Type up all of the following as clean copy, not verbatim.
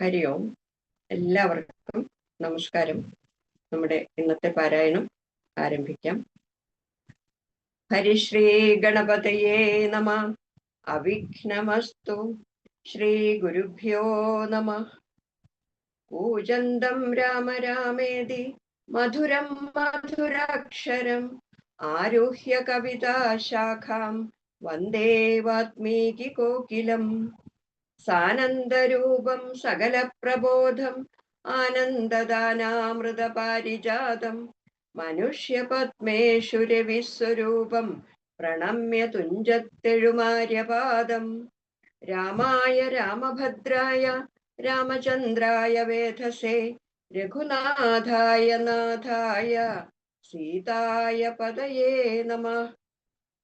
ഹരി ഓം. എല്ലാവർക്കും നമസ്കാരം. നമ്മുടെ ഇന്നത്തെ പാരായണം ആരംഭിക്കാം. ഹരിശ്രീ ഗണപതയേ നമഃ. അവിഘ്നമസ്തു. ശ്രീ ഗുരുഭ്യോ നമഃ. കൂജന്തം രാമ രാമേതി മധുരം മധുരാക്ഷരം ആരുഹ്യ കവിതാശാഖാം വന്ദേ വാത്മീകി കോകിലം. സാനന്ദരൂപം സകലപ്രബോധം ആനന്ദദാനാമൃതപാരിജാതം മനുഷ്യപത്മേഷു രവിസ്വരൂപം പ്രണമ്യ തുഞ്ചത്തെഴുമാര്യപാദം. രാമായ രാമഭദ്രായ രാമചന്ദ്രായ വേധസേ രഘുനാഥായ നാഥായ സീതായ പതയേ നമഃ.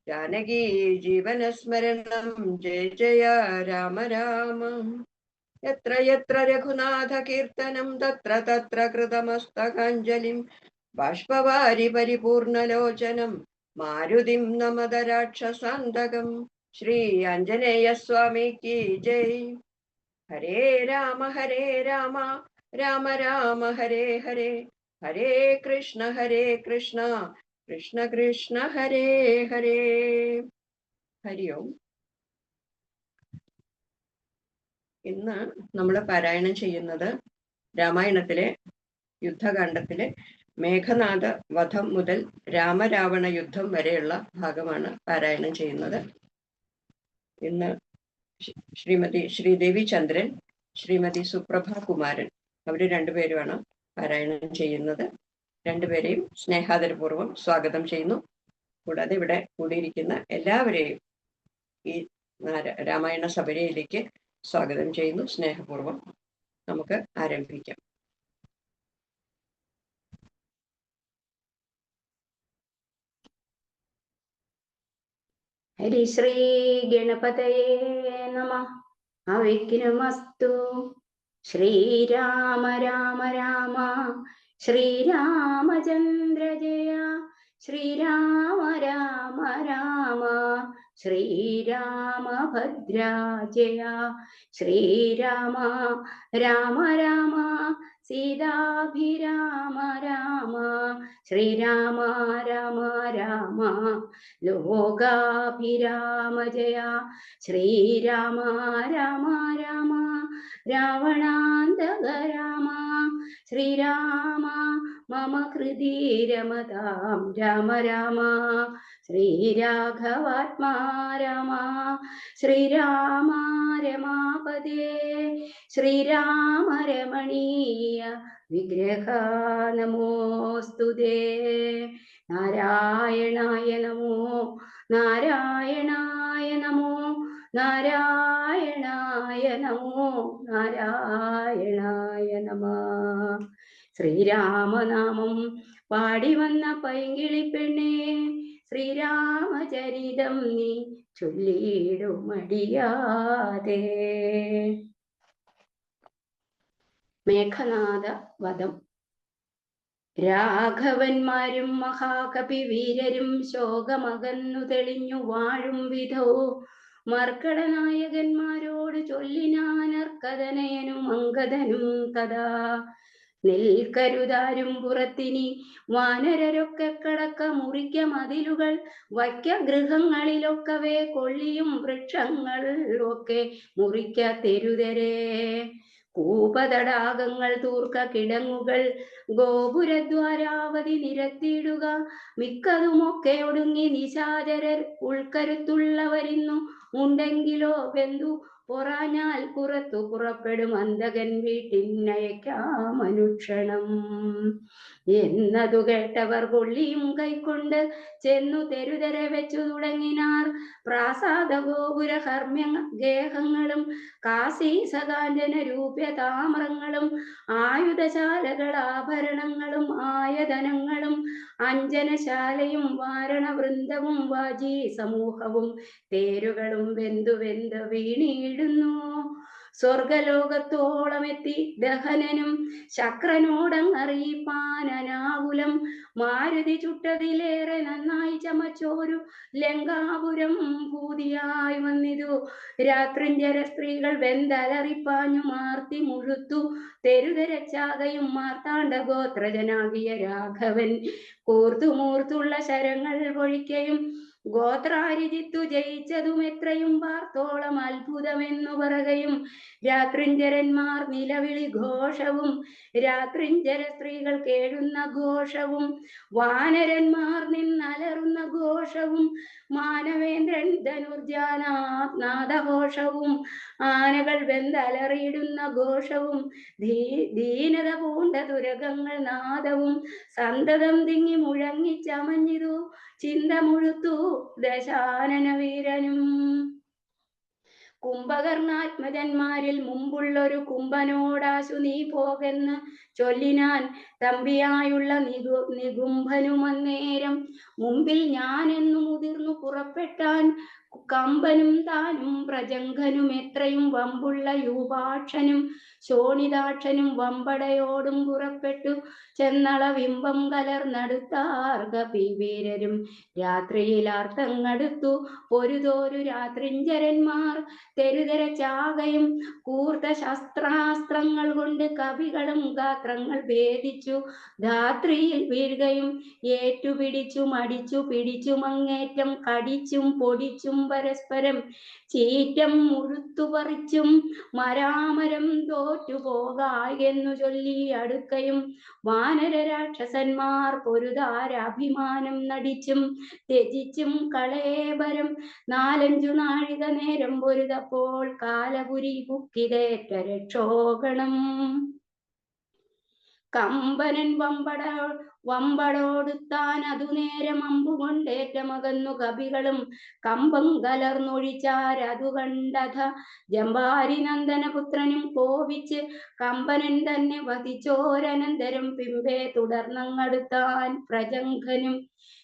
ജാനകീ ജീവനസ്മരണം ജയ ജയ രാമ രാമ. യത്ര യത്ര രഘുനാഥ കീർത്തനം തത്ര തത്ര കൃതമസ്തകാഞ്ജലിം ബാഷ്പവാരി പരിപൂർണലോചനം മാരുതിം നമത രാക്ഷസാന്തകം. ശ്രീ ആഞ്ജനേയ സ്വാമിക്ക് ജയ്. ഹരേ രാമ രാമ രാമ ഹരേ ഹരേ, ഹരേ കൃഷ്ണ കൃഷ്ണ കൃഷ്ണ ഹരേ ഹരേ. ഹരി ഓം. ഇന്ന് നമ്മൾ പാരായണം ചെയ്യുന്നത് രാമായണത്തിലെ യുദ്ധകാണ്ഡത്തിലെ മേഘനാഥ വധം മുതൽ രാമരാവണ യുദ്ധം വരെയുള്ള ഭാഗമാണ് പാരായണം ചെയ്യുന്നത്. ഇന്ന് ശ്രീമതി ശ്രീദേവി ചന്ദ്രൻ, ശ്രീമതി സുപ്രഭ കുമാരൻ, അവര് രണ്ടുപേരുമാണ് പാരായണം ചെയ്യുന്നത്. രണ്ടുപേരെയും സ്നേഹാദരപൂർവ്വം സ്വാഗതം ചെയ്യുന്നു. കൂടാതെ ഇവിടെ കൂടിയിരിക്കുന്ന എല്ലാവരെയും ഈ രാമായണ സഭയിലേക്ക് സ്വാഗതം ചെയ്യുന്നു സ്നേഹപൂർവ്വം. നമുക്ക് ആരംഭിക്കാം. ഹരി ശ്രീ ഗണപതയേ നമഃ. അവിഘ്നമസ്തു. ശ്രീരാമ രാമ രാമ ശ്രീരാമചന്ദ്ര ജയ. ശ്രീരാമ രാമ രാമ ശ്രീരാമഭദ്ര ജയ. ശ്രീരാമ രാമ രാമ സീതാഭിരാമ രാമ. ശ്രീരാമ രാമ രാമ ലോകാഭിരാമ ജയ. ശ്രീരാമ രാമ രാമ രാവണാന്തക രാമ. ശ്രീരാമ മമ ഹൃദി രമതാം രാമ രാമ. ശ്രീരാഘവാത്മാ രാമ. ശ്രീരാമ രമാപദേ. ശ്രീരാമ രമണീയ വിഗ്രഹ നമോസ്തുതേ. നാരായണായ നമോ നാരായണായ നമോ നാരായണായ നമോ നാരായണായ നമഃ. ശ്രീരാമനാമം പാടി വന്ന പൈങ്കിളി പെണ്ണേ, ശ്രീരാമചരിതം നീ ചൊല്ലിയിടുമടിയാതെ. മേഘനാഥ വധം. രാഘവന്മാരും മഹാകവി വീരരും ശോകമകന്നു തെളിഞ്ഞു വാഴും വിധോ മർക്കടനായകന്മാരോട് ചൊല്ലിനാനർക്കഥനയനും അങ്കദനും തഥാ. നെൽക്കരുതാരും പുറത്തിനി വാനരരൊക്കെ കടക്ക മുറിക്ക മതിലുകൾ വയ്ക്ക ഗൃഹങ്ങളിലൊക്കവേ കൊള്ളിയും വൃക്ഷങ്ങൾ ഒക്കെ മുറിക്ക തെരുതെരേ. കൂപതടാകങ്ങൾ തൂർക്ക കിടങ്ങുകൾ ഗോപുരദ്വാരാവധി നിരത്തിയിടുക. മിക്കതുമൊക്കെ ഒടുങ്ങി നിശാചരർ ഉൾക്കരുത്തുള്ളവരിന്നു ഉണ്ടെങ്കിലോ ബന്ധു പൊറാഞ്ഞാൽ പുറത്തു പുറപ്പെടും അന്തകൻ വീട്ടിനയക്കാമനുക്ഷണം എന്നതു കേട്ടവർ കൊള്ളിയും കൈക്കൊണ്ട് ചെന്നു തെരുതെര വെച്ചു തുടങ്ങിനാർ. പ്രാസാദ ഗോപുര ഹർമ്മ്യ ഗേഹങ്ങളും കാശീസകാഞ്ജന രൂപ്യ താമ്രങ്ങളും ആയുധശാലകൾ ആഭരണങ്ങളും ആയധനങ്ങളും അഞ്ജനശാലയും വാരണവൃന്ദവും വാജി സമൂഹവും തേരുകളും വെന്തു വെന്ത് വീണിടുന്നു. സ്വർഗലോകത്തോളമെത്തി ദഹനനും ശക്രനോടങ്ങറിയിപ്പാൻ അനാകുലം മാരുതി ചുട്ടതിലേറെ നന്നായി ചമച്ചോരു ലങ്കാപുരം ഭൂതിയായി വന്നിതു. രാത്രിഞ്ചര സ്ത്രീകൾ വെന്തലറിപ്പാഞ്ഞു മാർത്തി മുഴുത്തു തെരുതെരച്ചാകയും മാർത്താണ്ഡ ഗോത്രജനാകിയ രാഘവൻ കൂർത്തുമൂർത്തുള്ള ശരങ്ങൾ പൊഴിക്കയും ഗോത്രാരിജിത്തു ജയിച്ചതും എത്രയും പാർത്തോളം അത്ഭുതമെന്നു പറകയും രാത്രിഞ്ചരന്മാർ നിലവിളി ഘോഷവും രാത്രിഞ്ചര സ്ത്രീകൾ കേഴുന്ന ഘോഷവും വാനരന്മാർ നിന്നലറുന്ന ഘോഷവും മാനവേന്ദ്രൻ ധനുർജാനാഥഘോഷവും ആനകൾ വെന്തലറിയിടുന്ന ഘോഷവും ദീനത പൂണ്ട തുരകങ്ങൾ നാദവും സന്തതം തിങ്ങി മുഴങ്ങി ചമഞ്ഞിതു ചിന്ത മുഴുത്തു ദശാനന വീരനും. കുംഭകർണാത്മജന്മാരിൽ മുമ്പുള്ളൊരു കുംഭനോടാശു നീ പോകെന്ന് ചൊല്ലിനാൻ തമ്പിയായുള്ള നികുംഭനുമന്നേരം മുമ്പിൽ ഞാനെന്നു മുതിർന്നു പുറപ്പെട്ടാൻ കമ്പനും താനും പ്രജംഘനും എത്രയും വമ്പുള്ള യൂപാക്ഷനും ശോണിതാക്ഷനും വമ്പടയോടും പുറപ്പെട്ടു ചെന്നളവിമ്പം കലർന്നടുത്താർഗപീവീരരും രാത്രിയിലാർത്തങ്ങടുത്തു പൊരുതോരു രാത്രിഞ്ചരന്മാർ തെരുതെര ചാകയും കൂർത്ത ശസ്ത്രാസ്ത്രങ്ങൾ കൊണ്ട് കവികളും ഗാത്രങ്ങൾ ഭേദിച്ചു ധാത്രിയിൽ വീഴുകയും ഏറ്റുപിടിച്ചും അടിച്ചു പിടിച്ചും അങ്ങേറ്റം കടിച്ചും പൊടിച്ചും പരസ്പരം ചീറ്റം മുഴുത്തു പറിച്ചും മരാമരം തോറ്റുപോകായെന്നു ചൊല്ലി അടുക്കയും വാനര രാക്ഷസന്മാർ പൊരുതാരഭിമാനം നടിച്ചും ത്യജിച്ചും കളേബരം 4-5 നാഴിക നേരം പൊരുതപ്പോൾ കാലപുരി ബുക്കിതേറ്റ രക്ഷോഗണം. കമ്പനൻ വമ്പടോടുത്താൻ അതു നേരം അമ്പുകൊണ്ടേറ്റമകന്നു കവികളും കമ്പം കലർന്നൊഴിച്ചാരതു കണ്ടഥ ജമ്പാരി നന്ദനപുത്രനും കോപിച്ച് കമ്പനൻ തന്നെ വധിച്ചോരനന്തരം പിമ്പേ തുടർന്നങ്ങടുത്താൻ പ്രജംഘനും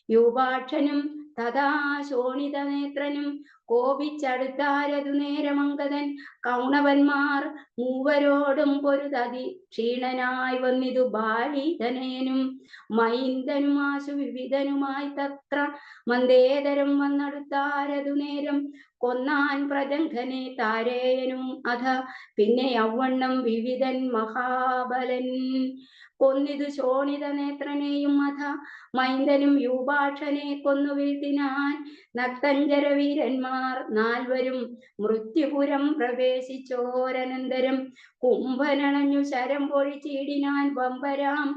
യൂപാക്ഷനും തഥാ ശോണിതനേത്രനും കോപിച്ചടുത്താരതു നേരമംഗതൻ കൗണവന്മാർ മൂവരോടും പൊരുതതി ക്ഷീണനായി വന്നിതു ബാലിതനയനും മൈന്ദനുമാശു വിവിധനുമായി തത്ര മന്ദേതരം വന്നടുത്താരതു നേരം കൊന്നാൻ പ്രജംഘനെ താരേയനും അധ പിന്നെ യൗവണ്ണം വിവിധൻ മഹാബലൻ കൊന്നിതു ശോണിത നേത്രനെയും അധ മൈന്ദനും യൂപാക്ഷനെ കൊന്നു വീഴ്ത്തിനാൻ നക്തഞ്ചര വീരന്മാർ 4 മൃത്യുപുരം പ്രവേശിച്ചോരനന്തരം കുംഭനണഞ്ഞു ശരം പൊഴിച്ചിടിനാൻ വമ്പരാം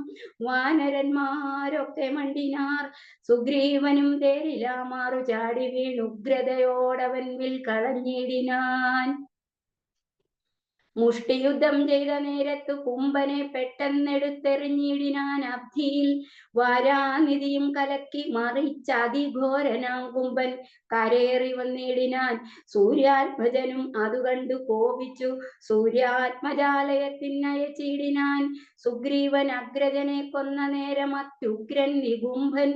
വാനരന്മാരൊക്കെ മണ്ടിനാർ സുഗ്രീവനും തേരിലാമാറു ചാടി വീണുഗ്രതയോടവൻ വിൽ കളഞ്ഞിടിനാൻ. മുഷ്ടിയുദ്ധം ചെയ്ത നേരത്തു കുംഭനെ പെട്ടെന്നെടുത്തെറിഞ്ഞിടിനാൻ അബ്ധിയിൽ വാരാനിധിയും കലക്കി മറിച്ചതിഘോരനാം കുംഭൻ കരേറി വന്നിടിനാൻ. സൂര്യാത്മജനും അതു കണ്ടു കോപിച്ചു സൂര്യാത്മജാലയത്തിനയച്ചിടിനാൻ. സുഗ്രീവൻ അഗ്രജനെ കൊന്ന നേരം അത്യുഗ്രൻ നികുംഭൻ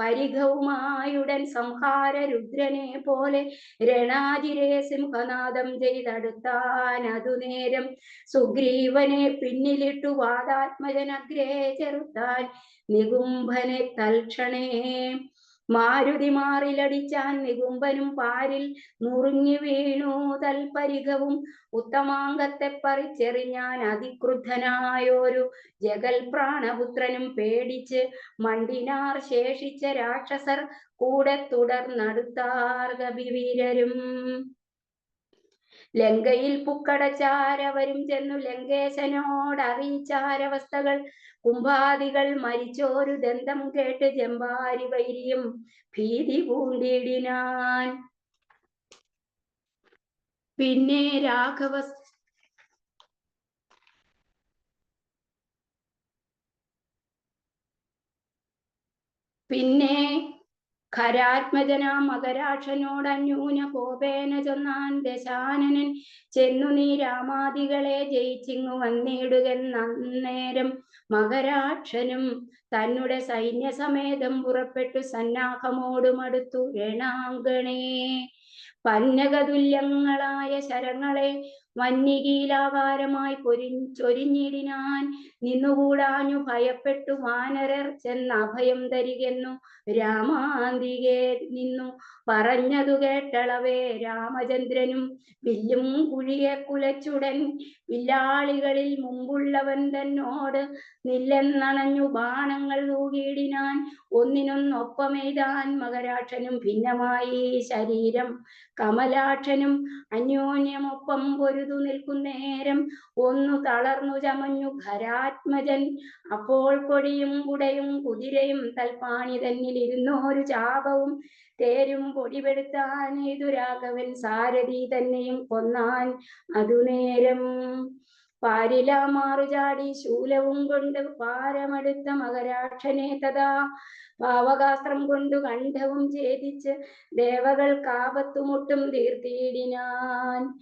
പരിഘവുമായുടൻ സംഹാര രുദ്രനെ പോലെ രണാജിരെ സിംഹനാദം ചെയ്തടുത്താൻ അതു നേരം സുഗ്രീവനെ പിന്നിലിട്ടു വാദാത്മജനഗ്രേ ചെറുത്താൻ നികുംഭനെ തൽക്ഷണേ മാരുതി മാറിലടിച്ചാൻ. നികുംഭനും പാരിൽ നുറുങ്ങി വീണു തൽപരിഘവും ഉത്തമാംഗത്തെ പറിച്ചെറിഞ്ഞാൻ അതിക്രുദ്ധനായോരു ജഗൽ പ്രാണപുത്രനും പേടിച്ച് മണ്ടിനാർ ശേഷിച്ച രാക്ഷസർ കൂടെ തുടർന്നടുത്താർ കപിവീരരും. ലങ്കയിൽ പുക്കടച്ചാരവരും ചെന്നു ലങ്കേശനോടറിയിച്ചാരവസ്ഥകൾ കുംഭാദികൾ മരിച്ചോരു ദന്തം കേട്ട് ജമ്പാരി വൈരിയും ഭീതി പൂണ്ടിടിനാൻ. പിന്നെ ഖരാത്മജനാം മകരാക്ഷനോടന്യൂന കോപേന ചൊന്നാൻ ദശാനനൻ ചെന്നു നീ രാമാദികളെ ജയിച്ചിങ്ങു വന്നിടുകെന്നേരം മകരാക്ഷനും തന്നുടെ സൈന്യസമേതം പുറപ്പെട്ടു സന്നാഹമോടുമടുത്തു രണാങ്കണേ. പന്നകതുല്യങ്ങളായ ശരങ്ങളെ വന്യകീലാകാരമായി ചൊരിഞ്ഞിടിനാൻ. നിന്നുകൂടാഞ്ഞു ഭയപ്പെട്ടു വാനരർ ചെന്ന് അഭയം തരികെന്നു രാമാന്തികെ നിന്നു പറഞ്ഞതു കേട്ടളവേ രാമചന്ദ്രനും വില്ലും കുഴിയെ കുലച്ചുടൻ വില്ലാളികളിൽ മുമ്പുള്ളവൻ തന്നോട് നില്ലെന്നണഞ്ഞു ബാണങ്ങൾ തൂകിയിടിനാൻ. ഒന്നിനൊന്നൊപ്പമെയ്താൻ മകരാക്ഷനും ഭിന്നമായി ശരീരം കമലാക്ഷനും അന്യോന്യമൊപ്പം പൊരുതു നിൽക്കുന്നേരം ഒന്നു തളർന്നു ചമഞ്ഞു ഖരാത്മജൻ. അപ്പോൾ കൊടിയും കുടയും കുതിരയും തൽപ്പാണി തന്നിലിരുന്നോരു ചാപവും തേരും പൊടിപെടുത്താൻ ഏതു രാഘവൻ സാരഥി തന്നെയും കൊന്നാൻ അതു നേരം. പാരിലാമാറു ചാടി ശൂലവും കൊണ്ട് പാരമടുത്ത മകരാക്ഷനെ തഥാ പാവകാസ്ത്രം കൊണ്ടു കണ്ഠവും ഛേദിച്ച് ദേവകൾക്കാപത്തുമുട്ടും തീർത്തിയിടിനാൻ.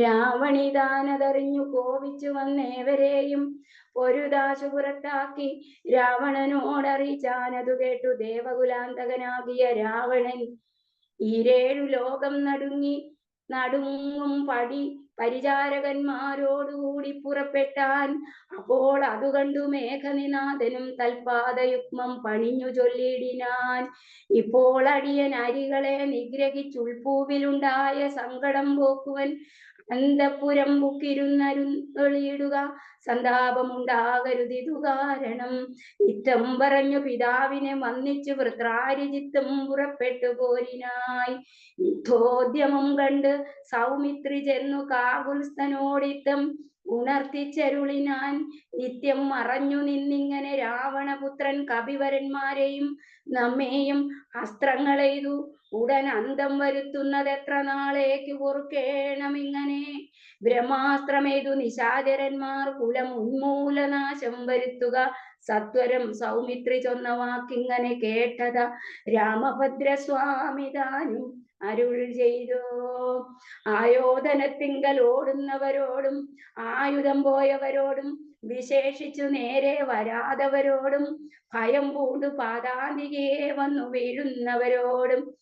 രാവണിതാനതറിഞ്ഞു കോപിച്ചു വന്നേവരെയും പൊരുതാശു പുറത്താക്കി രാവണനോടറിയിച്ചാനതു കേട്ടു ദേവകുലാന്തകനാകിയ രാവണൻ. ഈരേഴു ലോകം നടുങ്ങും പടി പരിചാരകന്മാരോടുകൂടി പുറപ്പെട്ടാൻ. അപ്പോൾ അതു കണ്ടു മേഘനിനാഥനും തൽപാദയുഗ്മം പണിഞ്ഞു ചൊല്ലിയിടിനാൻ. ഇപ്പോൾ അടിയൻ അരികളെ നിഗ്രഹിച്ചുൾപ്പൂവിലുണ്ടായ സങ്കടം പോക്കുവൻ അന്തഃപുരം ബുക്കിരുന്നരുളിയിടുക സന്താപമുണ്ടാകരുതിതു കാരണം. ഇത്തം പറഞ്ഞു പിതാവിനെ വന്നിച്ചു വൃത്രാരിജിത്തും പുറപ്പെട്ടു പോരിനായി. യുദ്ധോദ്യമം കണ്ട് സൗമിത്രി ചെന്നു കാകുൽസ്ഥനോടിത്തം ഉണർത്തിച്ചരുളിനാൻ. നിത്യം മറഞ്ഞു നിന്നിങ്ങനെ രാവണപുത്രൻ കപിവരന്മാരെയും നമ്മെയും അസ്ത്രങ്ങളെയ്തു ഉടൻ അന്തം വരുത്തുന്നതെത്ര നാളേക്ക് പൊറുക്കേണമിങ്ങനെ. ബ്രഹ്മാസ്ത്രമേതു നിശാചരന്മാർ കുലം ഉന്മൂലനാശം വരുത്തുക സത്വരം. സൗമിത്രി ചൊന്ന വാക്കിങ്ങനെ കേട്ടത രാമഭദ്രസ്വാമി താനും അരുൾ ചെയ്തു. ആയോധനത്തിങ്കൽ ഓടുന്നവരോടും ആയുധം പോയവരോടും വിശേഷിച്ചു നേരെ വരാതവരോടും ഭയം പൂണ്ടു പാതാന്തികയെ വന്നു വീഴുന്നവരോടും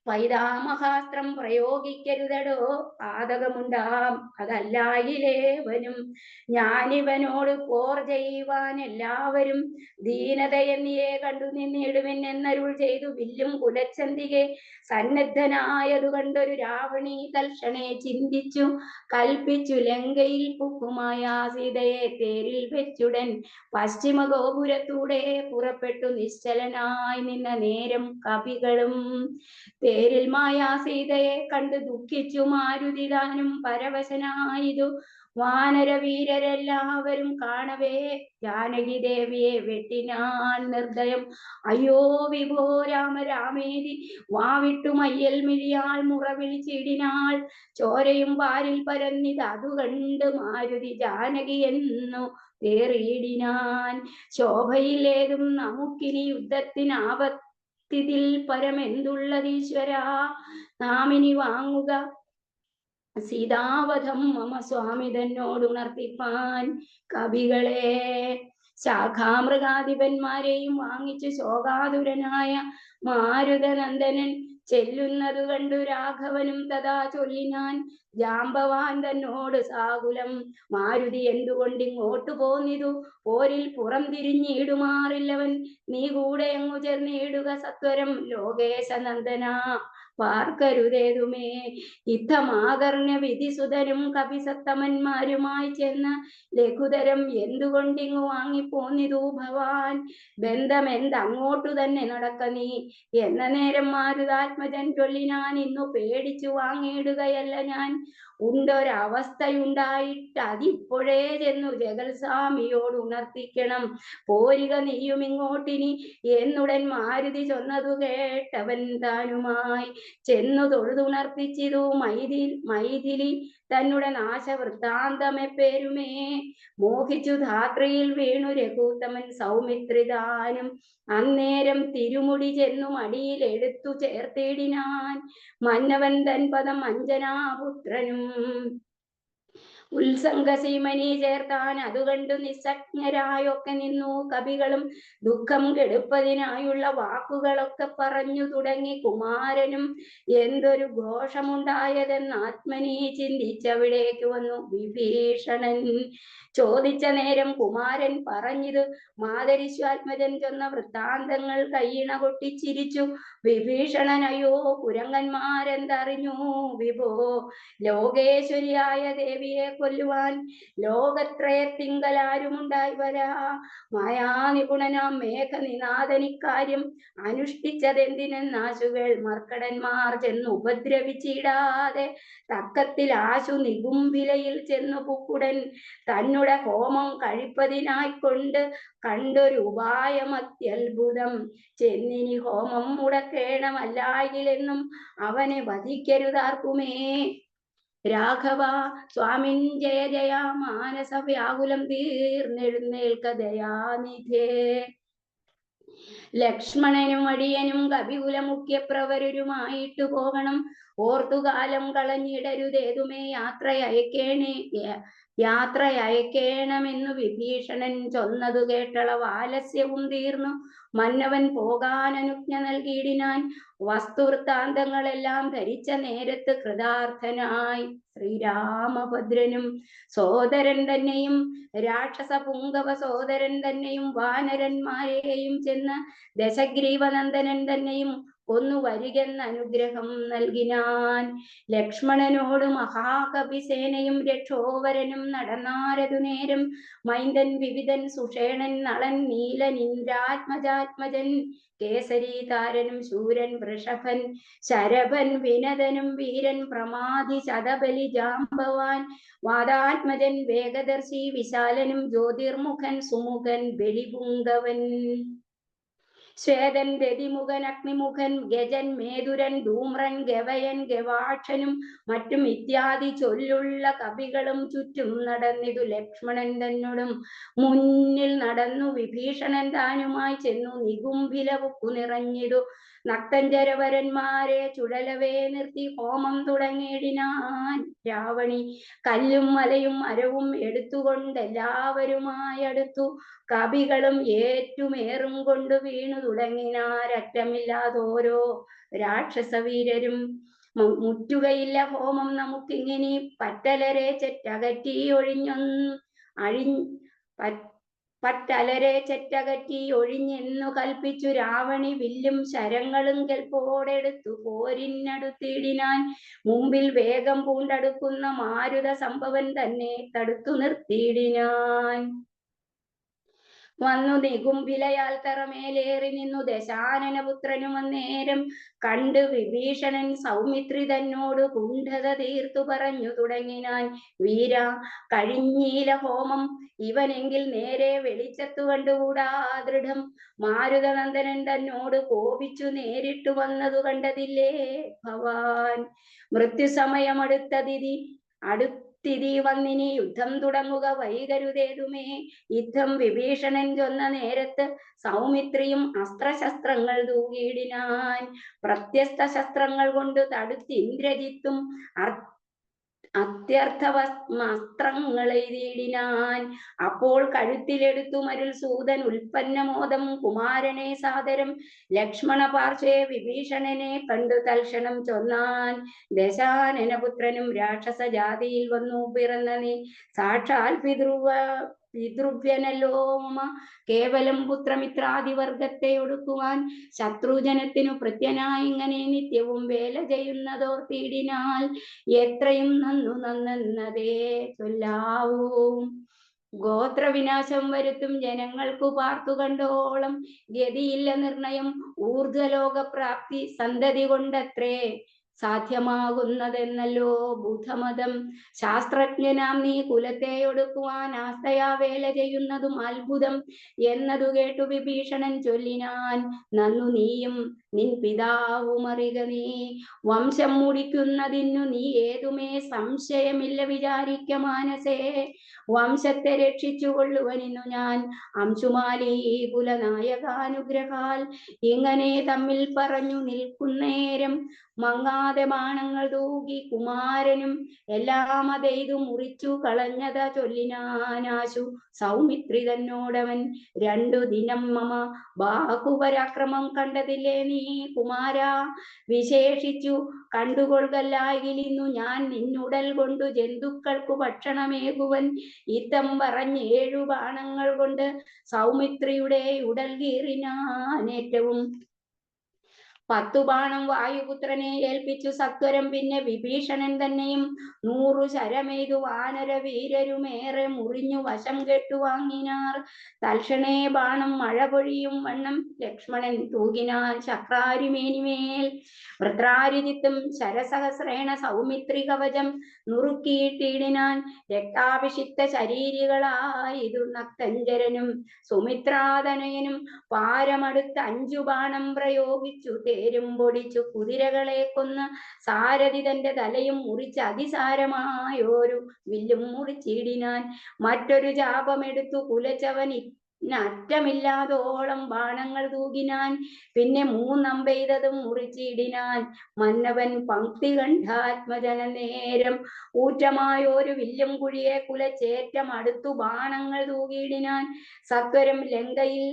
പൈതാമഹാസ്ത്രം പ്രയോഗിക്കരുതടോ പാതകമുണ്ടാം. അതല്ലായിലേവനും ഞാനിവനോട് പോർ ചെയ്യുവാൻ എല്ലാവരും ദീനതയെന്നിയെ കണ്ടു നിന്നിടുവിൻ എന്നരുൾ ചെയ്തു. വില്ലും കുലച്ചന്തികെ സന്നദ്ധനായതു കണ്ടൊരു രാവണി തൽക്ഷണേ ചിന്തിച്ചു കൽപ്പിച്ചു ലങ്കയിൽ പുക്കുമായ സീതയെ തേരിൽ വെച്ചുടൻ പശ്ചിമ ഗോപുരത്തൂടെ പുറപ്പെട്ടു നിശ്ചലനായി നിന്ന നേരം കവികളും തേരിൽ മായാ സീതയെ കണ്ട് ദുഃഖിച്ചു മാരുതി താനും പരവശനായതു. വാനരവീരരെല്ലാവരും കാണവേ ജാനകി ദേവിയെ വെട്ടിനാൻ നിർദ്ദയം. അയ്യോ വിഭോ രാമ രാമേതി വാവിട്ടു മയ്യൽ മിഴിയാൾ മുറവിളിച്ചിടിനാൾ. ചോരയും പാരിൽ പരന്നിത് അതു കണ്ട് മാരുതി ജാനകി എന്നു തേറിയിടിനാൻ. ശോഭയിലേതും നമുക്കിനി യുദ്ധത്തിനാപത്തിതിൽ പരമെന്തുള്ളതീശ്വരാ. നാമിനി വാങ്ങുക സീതാവധം മമ സ്വാമി തന്നോടുണർത്തിപ്പാൻ. കവികളെ ശാഖാമൃഗാധിപന്മാരെയും വാങ്ങിച്ചു ശോകാതുരനായ മാരുതനന്ദനൻ ചെല്ലുന്നതു കണ്ടു രാഘവനും തഥാ ചൊല്ലിനാൻ. ജാമ്പവാൻ തന്നോട് സാകുലം മാരുതി എന്തുകൊണ്ടിങ്ങോട്ടു പോന്നിതു. പോരിൽ പുറം തിരിഞ്ഞിടുമാറില്ലവൻ നീ കൂടെ അങ്ങു ചേർന്നിടുക സത്വരം. ലോകേശനന്ദന പാർക്കരുതേതുമേ. യുദ്ധമാകർണ്യ വിധിസുതരും കപിസത്തമന്മാരുമായി ചെന്ന് ലഘുതരം എന്തുകൊണ്ടിങ്ങു വാങ്ങിപ്പോന്നിതു ഭവാൻ. ബന്ധമെന്തങ്ങോട്ടു തന്നെ നടക്ക നീ എന്ന നേരം മാരുതാത്മജൻ ചൊല്ലിനാൻ. ഇന്നു പേടിച്ചു വാങ്ങിയിടുകയല്ല ഞാൻ. ഉണ്ടൊരവസ്ഥയുണ്ടായിട്ട് അതിപ്പോഴേ ചെന്നു ജഗൽസ്വാമിയോട് ഉണർത്തിക്കണം. പോരിക നീയും ഇങ്ങോട്ടിനി എന്നുടൻ മാരുതി ചൊന്നതു കേട്ടവൻ താനുമായി ചെന്നു തൊഴുതുണർത്തിച്ചിതു മൈഥിലി തന്നെ നാശവൃത്താന്തമെപ്പേരുമേ. മോഹിച്ചു ധാത്രിയിൽ വീണു രഘുത്തമൻ സൗമിത്രിതാനും അന്നേരം തിരുമുടി ചെന്നു മടിയിൽ എടുത്തു ചേർത്തിടിനാൻ. മന്നവൻ തൻ പദം അഞ്ജനാപുത്രനും ഉത്സംഗസീമനി ചേർത്താൻ അതുകണ്ടു നിസ്സജ്ഞരായൊക്കെ നിന്നു കവികളും. ദുഃഖം കെടുപ്പതിനായുള്ള വാക്കുകളൊക്കെ പറഞ്ഞു തുടങ്ങി കുമാരനും. എന്തൊരു ഘോഷമുണ്ടായതെന്ന് ആത്മനി ചിന്തിച്ചവിടേക്ക് വന്നു വിഭീഷണൻ. ചോദിച്ച നേരം കുമാരൻ പറഞ്ഞത് മാതരിശ്വാത്മജൻ ചൊന്ന വൃത്താന്തങ്ങൾ കയ്യിണ കൊട്ടിച്ചിരിച്ചു വിഭീഷണൻ. അയ്യോ, കുരങ്ങന്മാരെന്തറിഞ്ഞു വിഭോ, ലോകേശ്വരിയായ ദേവിയെ കൊല്ലുവാൻ ലോകത്രയത്തിങ്കലാരുമുണ്ടായി വരാ. മായാനിപുണനാം മേഘനിനാഥനിക്കാര്യം അനുഷ്ഠിച്ചതെന്തിനെന്നാശുകൾ മർക്കടന്മാർ ചെന്ന് ഉപദ്രവിച്ചിടാതെ തക്കത്തിൽ ആശു നികുംഭിലയിൽ ചെന്നു പുക്കുടൻ തന്നുടെ ഹോമം കഴിപ്പതിനായിക്കൊണ്ട് കണ്ടൊരു ഉപായം അത്യത്ഭുതം. ചെന്നിനി ഹോമം മുടക്കേണമല്ലായിലെന്നും അവനെ വധിക്കരുതാർക്കുമേ. രാഘവ സ്വാമിൻ ജയ ജയ, മാനസ വ്യാകുലം തീർന്നെഴുന്നേൽക്ക ദയാനിധേ. ലക്ഷ്മണനും അടിയനും കപികുലമുഖ്യപ്രവരരുമായിട്ടു പോകണം. ഓർത്തുകാലം കളഞ്ഞിടരുതേതുമേ യാത്രയയക്കേണമെന്നു വിഭീഷണൻ ചൊന്നതു കേട്ടളവ് ആലസ്യവും തീർന്നു. മന്നവൻ പോകാൻ അനുജ്ഞ നൽകിയിടിനാൻ. വസ്തുവൃത്താന്തങ്ങളെല്ലാം ധരിച്ച നേരത്ത് കൃതാർത്ഥനായി ശ്രീരാമഭദ്രനും സോദരൻ തന്നെയും രാക്ഷസ പുങ്കവ സോദരൻ തന്നെയും വാനരന്മാരെയും ചെന്ന് ദശഗ്രീവനന്ദനൻ തന്നെയും കൊന്നു വരികെന്ന് അനുഗ്രഹം നൽകിനാൻ. ലക്ഷ്മണനോട് മഹാകവിസേനയും രക്ഷോവരനും നടന്നാരതു നേരം. മൈന്ദൻ വിവിധൻ സുഷേണൻ നളൻ നീലൻ ഇന്ദ്രാത്മജാത്മജൻ കേസരി താരനും ശൂരൻ വൃഷഭൻ ശരഭൻ വിനതനും വീരൻ പ്രമാധി ശതബലി ജാംബവാൻ വാദാത്മജൻ വേഗദർശി വിശാലനും ജ്യോതിർമുഖൻ സുമുഖൻ ബലിപുങ്കവൻ ശ്വേതൻ രതിമുഖൻ അഗ്നിമുഖൻ ഗജൻ മേതുരൻ ധൂമ്രൻ ഗവയൻ ഗവാക്ഷനും മറ്റും ഇത്യാദി ചൊല്ലുള്ള കവികളും ചുറ്റും നടന്നിതു. ലക്ഷ്മണൻ തന്നോടും മുന്നിൽ നടന്നു വിഭീഷണൻ താനുമായി ചെന്നു നികുംഭിലവുക്കു നിറഞ്ഞിതു. നക്തഞ്ചരവരന്മാരെ ചുഴലവേ നിർത്തി ഹോമം തുടങ്ങിയിടിനാൻ രാവണി. കല്ലും മലയും മരവും എടുത്തുകൊണ്ടെല്ലാവരുമായടുത്തു. കവികളും ഏറ്റുമേറും കൊണ്ട് വീണു തുടങ്ങിനാരറ്റമില്ലാതോരോ രാക്ഷസവീരരും. മുറ്റുകയില്ല ഹോമം നമുക്കിങ്ങിനി പറ്റലരെ ചെറ്റകറ്റി ഒഴിഞ്ഞെന്നു കൽപ്പിച്ചു രാവണി. വില്ലും ശരങ്ങളും കെൽപ്പോടെടുത്തു പോരിനടുത്തിടിനാൻ. മുമ്പിൽ വേഗം പൂണ്ടടുക്കുന്ന മാരുത സംഭവൻ തന്നെ തടുത്തു നിർത്തിയിടിനാൻ. വന്നു നികുംഭിലയാൽ തറമേലേറി നിന്നു ദശാനനപുത്രനും അന്നേരം കണ്ട് വിഭീഷണൻ സൗമിത്രി തന്നോട് കുണ്ഠത തീർത്തു പറഞ്ഞു തുടങ്ങിനാൻ. വീര, കഴിഞ്ഞീല ഹോമം ഇവനെങ്കിൽ നേരെ വെളിച്ചത്തു കണ്ടുകൂടാ ദൃഢം. മാരുതനന്ദനൻ തന്നോട് കോപിച്ചു നേരിട്ടു വന്നതു കണ്ടതില്ലേ ഭവാൻ. മൃത്യുസമയമടുത്തതിഥി വന്നിനി യുദ്ധം തുടങ്ങുക വൈകരുതേതുമേ. യുദ്ധം വിഭീഷണൻ ചൊന്ന നേരത്ത് സൗമിത്രിയും അസ്ത്രശസ്ത്രങ്ങൾ തൂകിയിടിനാൻ. പ്രത്യസ്ത ശസ്ത്രങ്ങൾ കൊണ്ട് തടുത്ത് ഇന്ദ്രജിത്തും അത്യർത്ഥവസ്ത്രങ്ങളെയ്തിടിനാൻ. അപ്പോൾ കഴുത്തിലെടുത്തു മരുൾ സൂതൻ ഉൽപ്പന്നമോദം കുമാരനെ സാദരം. ലക്ഷ്മണ പാർശ്വേ വിഭീഷണനെ കണ്ടു തൽക്ഷണം ചൊന്നാൻ. ദശാനനപുത്രനും രാക്ഷസ ജാതിയിൽ വന്നു പിറന്ന നീ സാക്ഷാൽ പിതൃവ്യനല്ലോ മമ. കേവലം പുത്രമിത്രാദിവർഗത്തെ ഒടുക്കുവാൻ ശത്രുജനത്തിനു പ്രത്യനായി ഇങ്ങനെ നിത്യവും വേല ചെയ്യുന്നതോർത്തിടിനാൽ എത്രയും നന്നെന്നതേ ചൊല്ലാവൂ. ഗോത്രവിനാശം വരുത്തും ജനങ്ങൾക്കു പാർത്തു കണ്ടോളം ഗതിയില്ല നിർണയം. ഊർധ്വലോകപ്രാപ്തി സന്തതി കൊണ്ടത്രേ സാധ്യമാകുന്നതെന്നല്ലോ ബുധമതം. ശാസ്ത്രജ്ഞനാം നീ കുലത്തെ ഒടുക്കുവാൻ ആസ്തയാ വേല ചെയ്യുന്നതും അത്ഭുതം എന്നതു കേട്ടു വിഭീഷണൻ ചൊല്ലിനാൻ. നന്നു നീയും നിൻ പിതാവുമറിക നീ. വംശം മുടിക്കുന്നതിനു നീ ഏതുമേ സംശയമില്ല വിചാരിക്ക മാനസേ. വംശത്തെ രക്ഷിച്ചു കൊള്ളുവനിന്നു ഞാൻ അംശുമാലി കുലനായകാനുഗ്രഹാൽ. ഇങ്ങനെ തമ്മിൽ പറഞ്ഞു നിൽക്കുന്നേരം മങ്ങാതെ ബാണങ്ങൾ തൂകി കുമാരനും എല്ലാം അതെയ്തു മുറിച്ചു കളഞ്ഞത ചൊല്ലിനാനാശു സൗമിത്രി തന്നോടവൻ. 2 ദിനം മമ ബാഹുപരാക്രമം കണ്ടതില്ലേ നീ കുമാര. വിശേഷിച്ചു കണ്ടുകൊള്ളുകല്ലായിന്നു ഞാൻ നിന്നുടൽ കൊണ്ടു ജന്തുക്കൾക്കു ഭക്ഷണമേകുവൻ. ഇത്തം പറഞ്ഞ് 7 ബാണങ്ങൾ കൊണ്ട് സൗമിത്രിയുടെ ഉടൽ കീറിനാനേറ്റവും. 10 ബാണം വായുപുത്രനെ ഏൽപ്പിച്ചു സത്വരം. പിന്നെ വിഭീഷണൻ തന്നെയും 100 ശരമെയ്തു വാനര വീരരുമേറെ മുറിഞ്ഞു വശം കെട്ടു വാങ്ങിനാർ. തൽക്ഷണേ ബാണം മഴ പൊഴിയും വണ്ണം ലക്ഷ്മണൻ തൂകിനാൻ ശക്രാരിമേനിമേൽ. വൃത്രാരിജിത്തും ശരസഹസ്രേണ സൗമിത്രി കവചം നുറുക്കിയിട്ടിടിനാൻ. രക്താഭിഷിക്ത ശരീരികളായിതു നക്തഞ്ചരനും സുമിത്രാതനയനും പാരമടുത്ത് 5 ബാണം പ്രയോഗിച്ചു തേരും പൊടിച്ചു കുതിരകളെ കൊന്ന് സാരഥി തന്റെ തലയും മുറിച്ച് അതിസാരമായോരു വില്ലും മുറിച്ചിടിനാൻ. മറ്റൊരു ജാപമെടുത്തു കുലച്ചവൻ അറ്റമില്ലാതോളം ബാണങ്ങൾ തൂകിനാൻ. പിന്നെ 3 അമ്പെയ്തതും മുറിച്ചിടിനാൻ. മന്നവൻ പങ്ക്തി കണ്ഠാത്മജന നേരം ഊറ്റമായോരു വില്ലും കുഴിയെ കുലച്ചേറ്റം അടുത്തു ബാണങ്ങൾ തൂകിയിടിനാൻ. സത്വരം ലങ്കയിൽ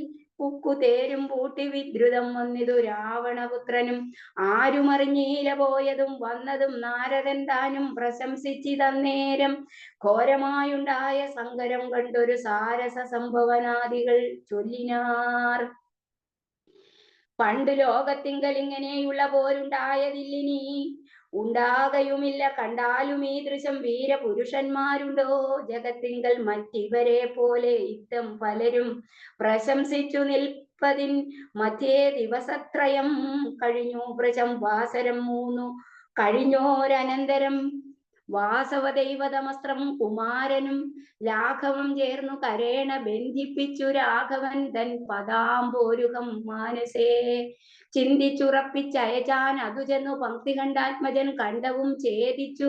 ഉക്കു തേരും പൂട്ടി വിദ്രുതം വന്നിതു രാവണപുത്രനും. ആരുമറിഞ്ഞീല പോയതും വന്നതും നാരദൻ താനും പ്രശംസിച്ചിതന്നേരം. ഘോരമായുണ്ടായ സങ്കരം കണ്ടൊരു സാരസ സംഭവനാദികൾ ചൊല്ലിനാർ. പണ്ടു ലോകത്തിങ്കലിങ്ങനെയുള്ള പോരുണ്ടായതില്ലിനി ഉണ്ടാകയുമില്ല. കണ്ടാലും ഈ ദൃശം വീരപുരുഷന്മാരുണ്ടോ ജഗത്തിങ്കൽ മറ്റിവരെ പോലെ. ഇത്തം പലരും പ്രശംസിച്ചു നിൽപ്പതിൻ മധ്യേ ദിവസത്രയം കഴിഞ്ഞു. വൃശം വാസരം 3 കഴിഞ്ഞോരനന്തരം വാസവദൈവതമസ്ത്രം കുമാരനും ലാഘവം ചേർന്നു കരേണ ബന്ധിപ്പിച്ചു രാഘവൻ തൻ പദാംബോരുഹം മാനസേ. ചിന്തിച്ചുറപ്പിച്ചയച്ചാൻ അതു ചെന്നു പങ്ക്തി കണ്ഠാത്മജൻ കണ്ഠവും ഛേദിച്ചു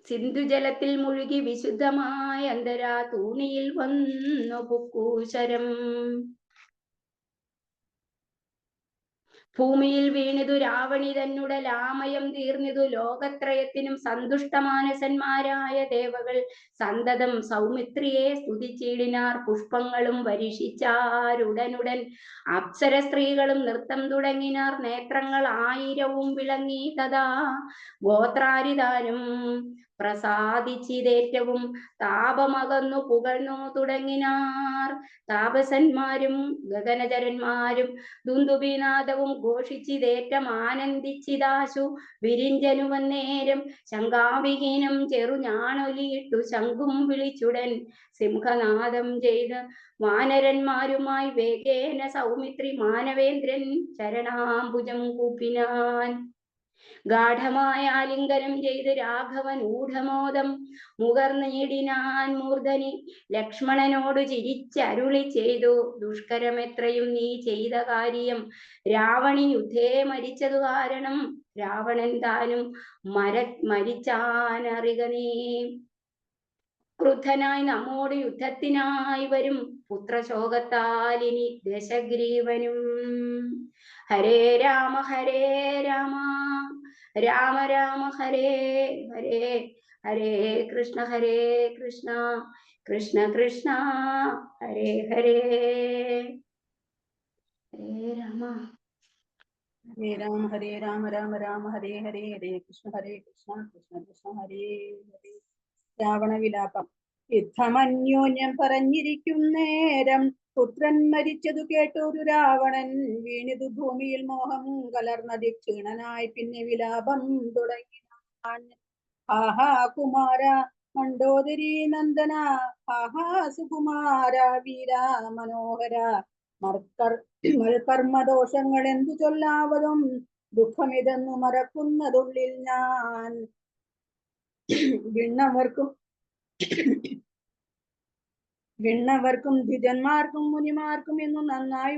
സിന്ധുജലത്തിൽ മുഴുകി വിശുദ്ധമായ അന്തരാ തൂണിയിൽ വന്നു പുക്കൂശരം. ഭൂമിയിൽ വീണിതു രാവണി തന്നുടെ ലാമയം തീർന്നിതു ലോകത്രയത്തിനും. സന്തുഷ്ടമാനസന്മാരായ ദേവകൾ സന്തതം സൗമിത്രിയെ സ്തുതിച്ചിടിനാർ. പുഷ്പങ്ങളും വരിഷിച്ചാരുടനുടൻ അപ്സര സ്ത്രീകളും നൃത്തം തുടങ്ങിനാർ. നേത്രങ്ങൾ 1000 വിളങ്ങി തഥാ ഗോത്രാരിതാനും പ്രസാദിച്ചിതേറ്റവും. താപമകന്നു പുകഴ്ന്നു തുടങ്ങിനാർ താപസന്മാരും ഗഗനചരന്മാരും. ദുന്ദുഭിനാദവും ഘോഷിച്ചിതേറ്റം ആനന്ദിച്ചിതാശു വിരിഞ്ചനുവന്നേരം. ശങ്കാവിഹീനം ചെറുഞാണൊലിയിട്ടു ശംഖും വിളിച്ചുടൻ സിംഹനാദം ചെയ്ത് വാനരന്മാരുമായി വേഗേന സൗമിത്രി മാനവേന്ദ്രൻ ചരണാംബുജം കൂപ്പിനാൻ. ഗാഠമായ ആലിംഗനം ചെയ്ത് രാഘവൻ ഊഢമോദം മുകർന്നിടിനാൻ മൂർധനി. ലക്ഷ്മണനോട് ചിരിച്ചരുളി ചെയ്തു ദുഷ്കരമെത്രയും നീ ചെയ്ത കാര്യം. രാവണി യുദ്ധേ മരിച്ചതു കാരണം രാവണൻ താനും മരിച്ചാനറിക നീ. ക്രുദ്ധനായി നമ്മോട് യുദ്ധത്തിനായി വരും പുത്രശോകത്താലിനി ദശഗ്രീവനും. ഹരേ രാമ രാമ രാമ ഹരേ ഹരേ. ഹരേ കൃഷ്ണ കൃഷ്ണ കൃഷ്ണ ഹരേ ഹരേ. ഹരേ രാമ ഹരേ രാമ രാമ രാമ ഹരേ ഹരേ. ഹരേ കൃഷ്ണ കൃഷ്ണ കൃഷ്ണ ഹരേ ഹരേ. രാവണ വിലാപം. യുദ്ധമന്യോന്യം പറഞ്ഞിരിക്കും നേരം പുത്രൻ മരിച്ചതു കേട്ടൊരു രാവണൻ വീണിതു ഭൂമിയിൽ മോഹം കലർന്നതി ക്ഷീണനായി പിന്നെ വിലാപം തുടങ്ങിനാൻ. ആഹാ കുമാര മണ്ഡോദരി നന്ദന, ആഹാ സുകുമാര വീര മനോഹര, മൽക്കർമ്മദോഷങ്ങൾ എന്തു ചൊല്ലാവതും ദുഃഖമിതെന്നു മറക്കുന്നതുള്ളിൽ ഞാൻ. വിണ്ണവർക്കും വിണ്ണവർക്കും ദ്വിജന്മാർക്കും മുനിമാർക്കും എന്നു നന്നായി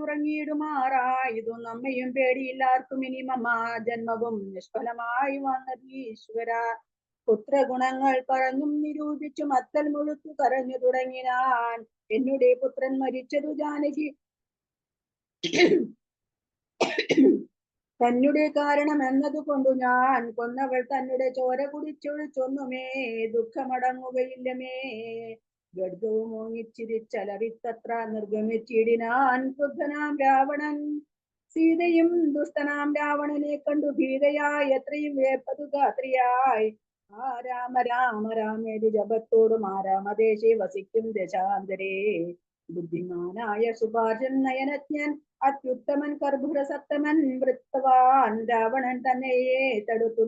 ഉറങ്ങിയിടുമാറായതു നമ്മയും പേടിയില്ലാർക്കും ഇനി മമാ ജന്മവും നിഷ്ഫലമായി വന്നത് ഈശ്വര. പുത്രഗുണങ്ങൾ പറഞ്ഞും നിരൂപിച്ചു മത്തൽ മുഴുത്തു കരഞ്ഞു തുടങ്ങിനാൻ. എന്നുടെ പുത്രൻ മരിച്ചതു ജാനകി തന്നെ കാരണം എന്നതുകൊണ്ടു ഞാൻ കൊന്നവൾ തന്നെ ചോര കുടിച്ചൊഴിച്ചൊന്നുമേ ദുഃഖമടങ്ങുകയില്ലമേ. ഗഡ്ഗവും ഓങ്ങിച്ചിരിച്ചലറിത്തത്ര നിർഗമിച്ചിടിനാൻ ക്രുദ്ധനാം രാവണൻ. സീതയും ദുഷ്ടനാം രാവണനെ കണ്ടു ഭീതയായി എത്രയും വേപ്പതു ഗാത്രിയായി. ആ രാമ രാമ രാമേതു ജപത്തോടും ആ രാമദേശേ വസിക്കും ദശാന്തരേ. ബുദ്ധിമാനായ സുഭാഷൻ നയനജ്ഞൻ അത്യുത്തമൻ കർഭുരസത്തമൻ വൃത്തവാൻ രാവണൻ തന്നെയെ തടുത്തു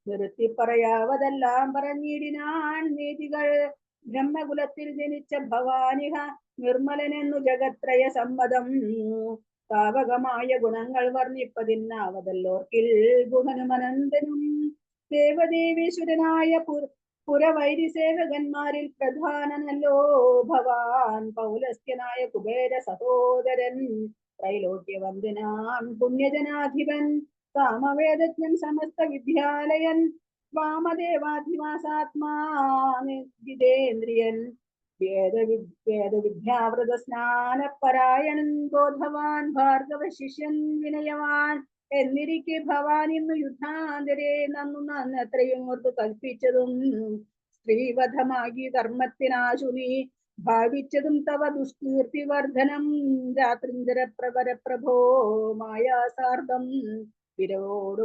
നിർത്തി പറയാവതെല്ലാം പറഞ്ഞിടിനാൻ നീതികൾ. ബ്രഹ്മകുലത്തിൽ ജനിച്ച ഭവാനിഹ നിർമ്മലനെന്നു ജഗത്രയ സമ്മതം. താവകമായ ഗുണങ്ങൾ വർണ്ണിപ്പതിന്നാവതല്ലോർക്കിൽ ഗുഹനുമനന്തനും. ദേവദേവീശ്വരനായ പുരവൈരി സേവകന്മാരിൽ പ്രധാനനല്ലോ ഭവാൻ. പൗലസ്ത്യനായ കുബേര സഹോദരൻ ത്രൈലോക്യവന്ദനാം പുണ്യജനാധിപൻ. സാമവേദജ്ഞൻ സമസ്ത വിദ്യാലയൻ വാമദേവാധിവാസാത്മാ ജിതേന്ദ്രിയൻ. വേദവിദ്യാവൃത സ്നാനപരായണൻ ബോധവാൻ ഭാർഗവ ശിഷ്യൻ വിനയവാൻ. എന്നിരിക്കെ ഭവാൻ ഇന്നു യുദ്ധാന്തരെ നന്നത്രയും ഓർത്തു കൽപ്പിച്ചതും സ്ത്രീവധമാകി ധർമ്മത്തിനാശു നീ ഭാവിച്ചതും തവ ദുഷ്കീർത്തിവർദ്ധനം. രാത്രിഞ്ചര പ്രവര പ്രഭോ മായാസാർദ്ധം വിരവോടു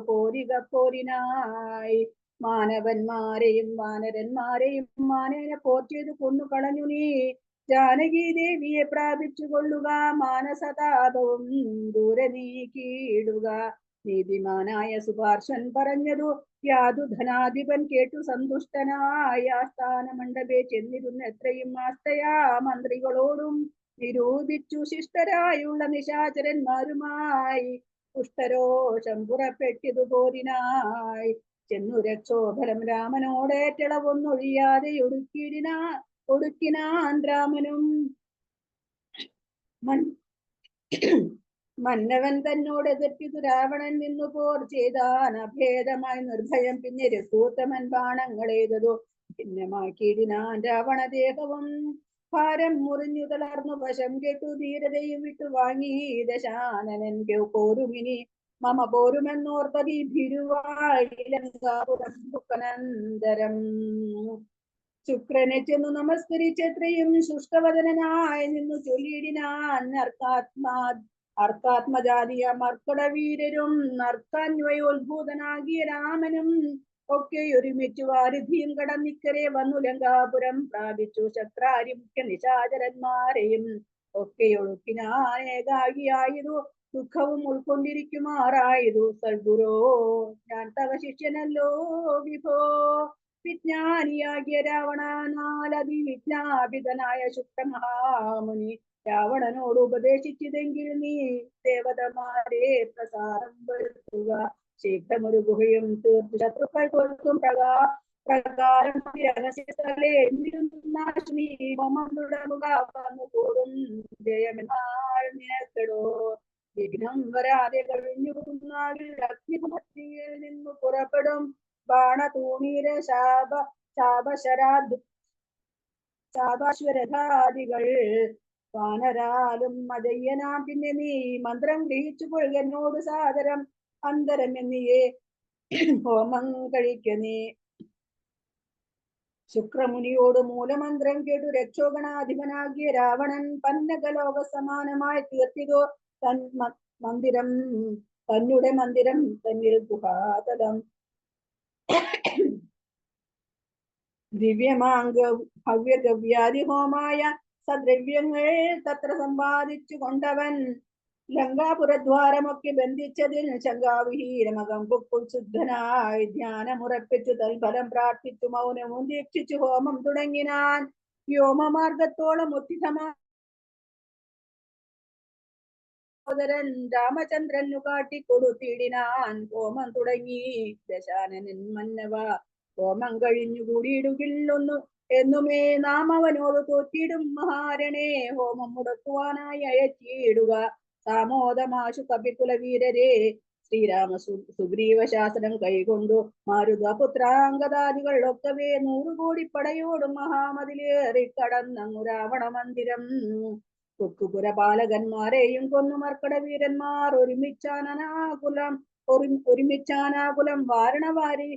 പോരിനായി. മാനവന്മാരെയും വാനരന്മാരെയും മാനേന പോറ്റിയത് കൊന്നു കളഞ്ഞു നീ. ജാനകി ദേവിയെ പ്രാപിച്ചു കൊള്ളുക മാനസതാപവും ദൂരെ നീക്കിയിടുക. നീതിമാനായ സുപാർശൻ പറഞ്ഞതു യാതു ധനാധിപൻ കേട്ടു സന്തുഷ്ടനായ ആസ്ഥാന മണ്ഡപേ ചെന്നിരുന്ന എത്രയും ആസ്തയാ മന്ത്രികളോടും നിരൂപിച്ചു ശിഷ്ടരായുള്ള നിശാചരന്മാരുമായി. പുഷ്ടരോഷം പുറപ്പെട്ടിതു പോരിനായി. ചെന്നു രക്ഷോഫലം രാമനോടേറ്റളവൊന്നൊഴിയാതെ ഒടുക്കിനാൻ രാമനും. മന്നവൻ തന്നോട് എതിർപ്പിതു രാവണൻ നിന്നു പോർ ചെയ്താൻ അഭേദമായി നിർഭയം. പിന്നെ രഘൂത്തമൻ ബാണങ്ങളേതോ ഭിന്നമാക്കിയിടിനാൻ രാവണദേഹവും. ഭാരം മുറിഞ്ഞു തളർന്നു വശം കെട്ടു ധീരതയും വിട്ടു വാങ്ങി ദശാനനൻ പോരുമിനി മമ പോരുമെന്നോർത്തതി ഭീരുവായിലങ്കാപുരം. ശുക്രനെ ചെന്നു നമസ്കരിച്ചെത്രയും ശുഷ്കവദനായി നിന്നു ചൊല്ലിയിടിനാൻ. അർക്കാത്മജാതിയ മർക്കടവീരരും അർക്കാന്വയോത്ഭൂതനാകിയ രാമനും ഒക്കെ ഒരുമിച്ചു വാരിധിയും കടന്നിക്കരെ വന്നു ലങ്കാപുരം പ്രാപിച്ചു. ശക്രാരി മുഖ്യ നിശാചരന്മാരെയും ഒക്കെ ഒഴുക്കിനാനേകാകിയായതു ദുഃഖവും ഉൾക്കൊണ്ടിരിക്കുമാറായതു. സൽഗുരോ ഞാൻ തവ ശിഷ്യനല്ലോ വിഭോ. വിജ്ഞാനിയാകിയ രാവണനാലതിവിജ്ഞാപിതനായ ശുക്രമഹാമുനി രാവണനോട് ഉപദേശിച്ചതെങ്കിൽ നീ ദേവതമാരെ പ്രസാദം വരുത്തുക. ശീഘ്രമൊരു ഗുഹയും തീർത്തു ശത്രുക്കൾ കൊടുക്കും പ്രകാരം രഹസ്യസ്ഥലേ നീ ഹോമം തുടങ്ങുക. വന്നു കൂടും ജയമെന്നാൽ നിനക്കെടോ. വിഘ്നം വരാതെ കഴിഞ്ഞു അഗ്നിഭക്തിയിൽ നിന്നു പുറപ്പെടും ബാണതൂണീര ശാപശ്വരഥാദികൾ വാനരാലും മജയ്യനാം. പിന്നെ നീ മന്ത്രം ഗ്രഹിച്ചു കൊള്ളുന്നോട് സാദരം അന്തരം എന്നിയെ ഹോമം കഴിക്ക നീ. ശുക്രമുനിയോട് മൂലമന്ത്രം കേട്ടു രക്ഷോഗണാധിപനാകിയ രാവണൻ പന്നകലോക സമാനമായി തീർത്തിതോ മന്ദിരം തന്നെ മന്ദിരം തന്നിൽ ഗുഹാതലം. ദിവ്യമാങ്ക ഭവ്യഗവ്യാദിഹോമായ സദ്രവ്യങ്ങൾ തത്ര സമ്പാദിച്ചു കൊണ്ടവൻ. ലങ്കാപുരദ്വാരമൊക്കെ ബന്ധിച്ചതിൽ ശങ്കാവിഹീനമകം പുക്കുൾ ശുദ്ധനായി ധ്യാനമുറപ്പിച്ചു തൽഫലം പ്രാർത്ഥിച്ചു മൗനവും ദീക്ഷിച്ചു ഹോമം തുടങ്ങിനാൻ. വ്യോമമാർഗത്തോളം ഉത്തിതമാൻ രാമചന്ദ്രനു കാട്ടിക്കൊടുത്തിടിനാൻ. ഹോമം തുടങ്ങി ദശാനനൻ മന്നവ. ഹോമം കഴിഞ്ഞു കൂടിയിടുകിൽ എന്നുമേ നാം അവനോട് തോറ്റിടും മഹാരണേ ഹോമം മുടക്കുവാനായി അയച്ചിടുക. സാമോദമാശു കപികുല വീരരെ ശ്രീരാമ സുഗ്രീവ ശാസനം കൈകൊണ്ടു മാരുതപുത്രാംഗദാദികൾ ഒക്കവേ 100 കോടി പടയോടും മഹാമതിലേറി കടന്നങ്ങു രാവണ മന്ദിരം. കൊക്കുപുരപാലകന്മാരെയും കൊന്നു മർക്കട വീരന്മാർ ഒരുമിച്ചാനാകുലം വാരണവാരി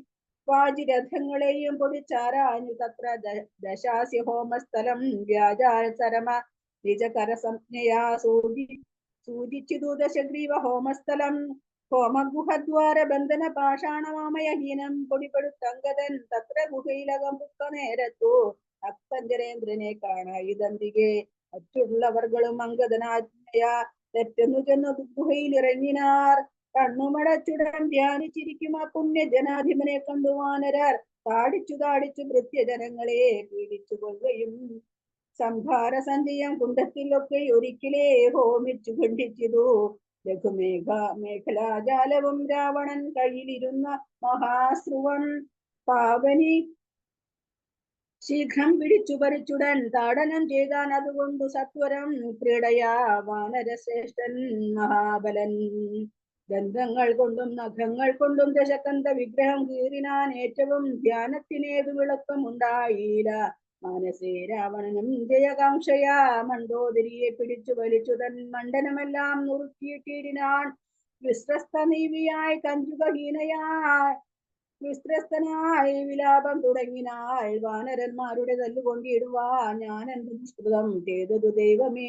വാജിരഥങ്ങളെയും പൊടിച്ചാരാഞ്ഞു തത്ര ദശാസ്യ ഹോമസ്ഥലം വ്യാജാചരമ നിജകരസംജ്ഞയാ സൂചിച്ചിതു ദശഗ്രീവ ഹോമസ്ഥലം. ഹോമഗുഹദ്വാര ബന്ധന പാഷാണമാമയഹീനം പൊടിപെടുത്തങ്കതൻ തത്ര ഗുഹയിലകം പുക്ക നേരത്തു അക്തഞ്ജരേന്ദ്രനെ കാണായിതന്തികെ മറ്റുള്ളവർകളും അങ്കദനാജ്ഞയാ തെറ്റെന്നു ചെന്നു ഗുഹയിലിറങ്ങിനാർ. കണ്ണുമടച്ചുടൻ ധ്യാനിച്ചിരിക്കും ആ പുണ്യജനാധിപനെ കണ്ടു വാനരർ താടിച്ചു ഭൃത്യജനങ്ങളെ പീഡിച്ചു കൊല്ലുകയും സംഭാര സഞ്ചയം കുണ്ടത്തിലൊക്കെ ഒരിക്കലേ ഹോമിച്ചു ഖണ്ഡിച്ചിതു. മേഖലാജാലവും രാവണൻ കയ്യിലിരുന്ന മഹാസ്രുവം പാവനി ശീഘ്രം പിടിച്ചു പറിച്ചുടൻ താടനം ചെയ്താൻ അതുകൊണ്ടു സത്വരം ക്രീഡയാ വാനരശ്രേഷ്ഠൻ മഹാബലൻ. ദന്തങ്ങൾ കൊണ്ടും നഖങ്ങൾ കൊണ്ടും ദശകന്ത വിഗ്രഹം കീറിനാൻ ഏറ്റവും ധ്യാനത്തിനേതു വിളക്കമുണ്ടായില്ല. മനസേ രാവണനും ജയകാംക്ഷയാ മണ്ഡോദരിയെ പിടിച്ചു വലിച്ചു തൻ മണ്ഡനമെല്ലാം നുറുക്കിയിട്ടിടിനാൻ. വിശ്രസ്തനീവിയായി വിസ്ത്രസ്തനായി വിലാപം തുടങ്ങിനാൾ. വാനരന്മാരുടെ തല്ലുകൊണ്ടിടുവാ ഞാൻ എന്ത് ദുഷ്കൃതം ചെയ്തതു ദൈവമേ,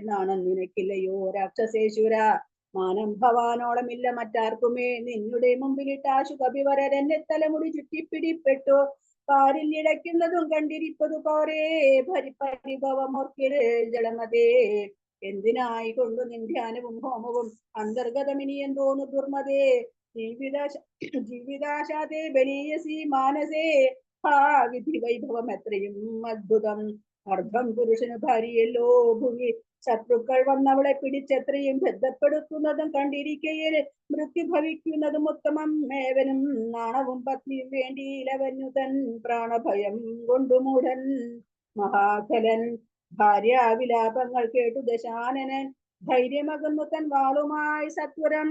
നാണം നിനക്കില്ലയോ രാക്ഷസേശ്വര, മാനം ഭവാനോളമില്ല മറ്റാർക്കുമേ. നിന്നുടെ മുമ്പിലിട്ടാശു കപിവരർ എന്നെ തലമുടി ചുറ്റിപ്പിടിപ്പെട്ടു പാരിലിടയ്ക്കുന്നതും കണ്ടിരിപ്പതു പോരേ പരിഭവമോർക്കിട് ജളമതേ. എന്തിനായി കൊണ്ടു നിൻ ധ്യാനവും ഹോമവും അന്തർഗതമിനി എന്തോന്നു ദുർമതേ. ജീവിതാശാതേ ബലീയസി മാനസേ വിധി വൈഭവം എത്രയും അദ്ഭുതം. അർദ്ധം പുരുഷന് ഭാര്യയല്ലോ ഭൂമി, ശത്രുക്കൾ വന്നവളെ പിടിച്ചെത്രയും ബന്ധപ്പെടുത്തുന്നതും കണ്ടിരിക്കയിൽ മൃത്യു ഭവിക്കുന്നതും ഉത്തമം. ഏവനും നാണവും പത്നിയും വേണ്ടിയിലവനു തൻ പ്രാണഭയം കൊണ്ടു മൂഢൻ മഹാഖലൻ. ഭാര്യാവിലാപങ്ങൾ കേട്ടു ദശാനനൻ ധൈര്യമകുന്നു തൻ വാളുമായി സത്വരം.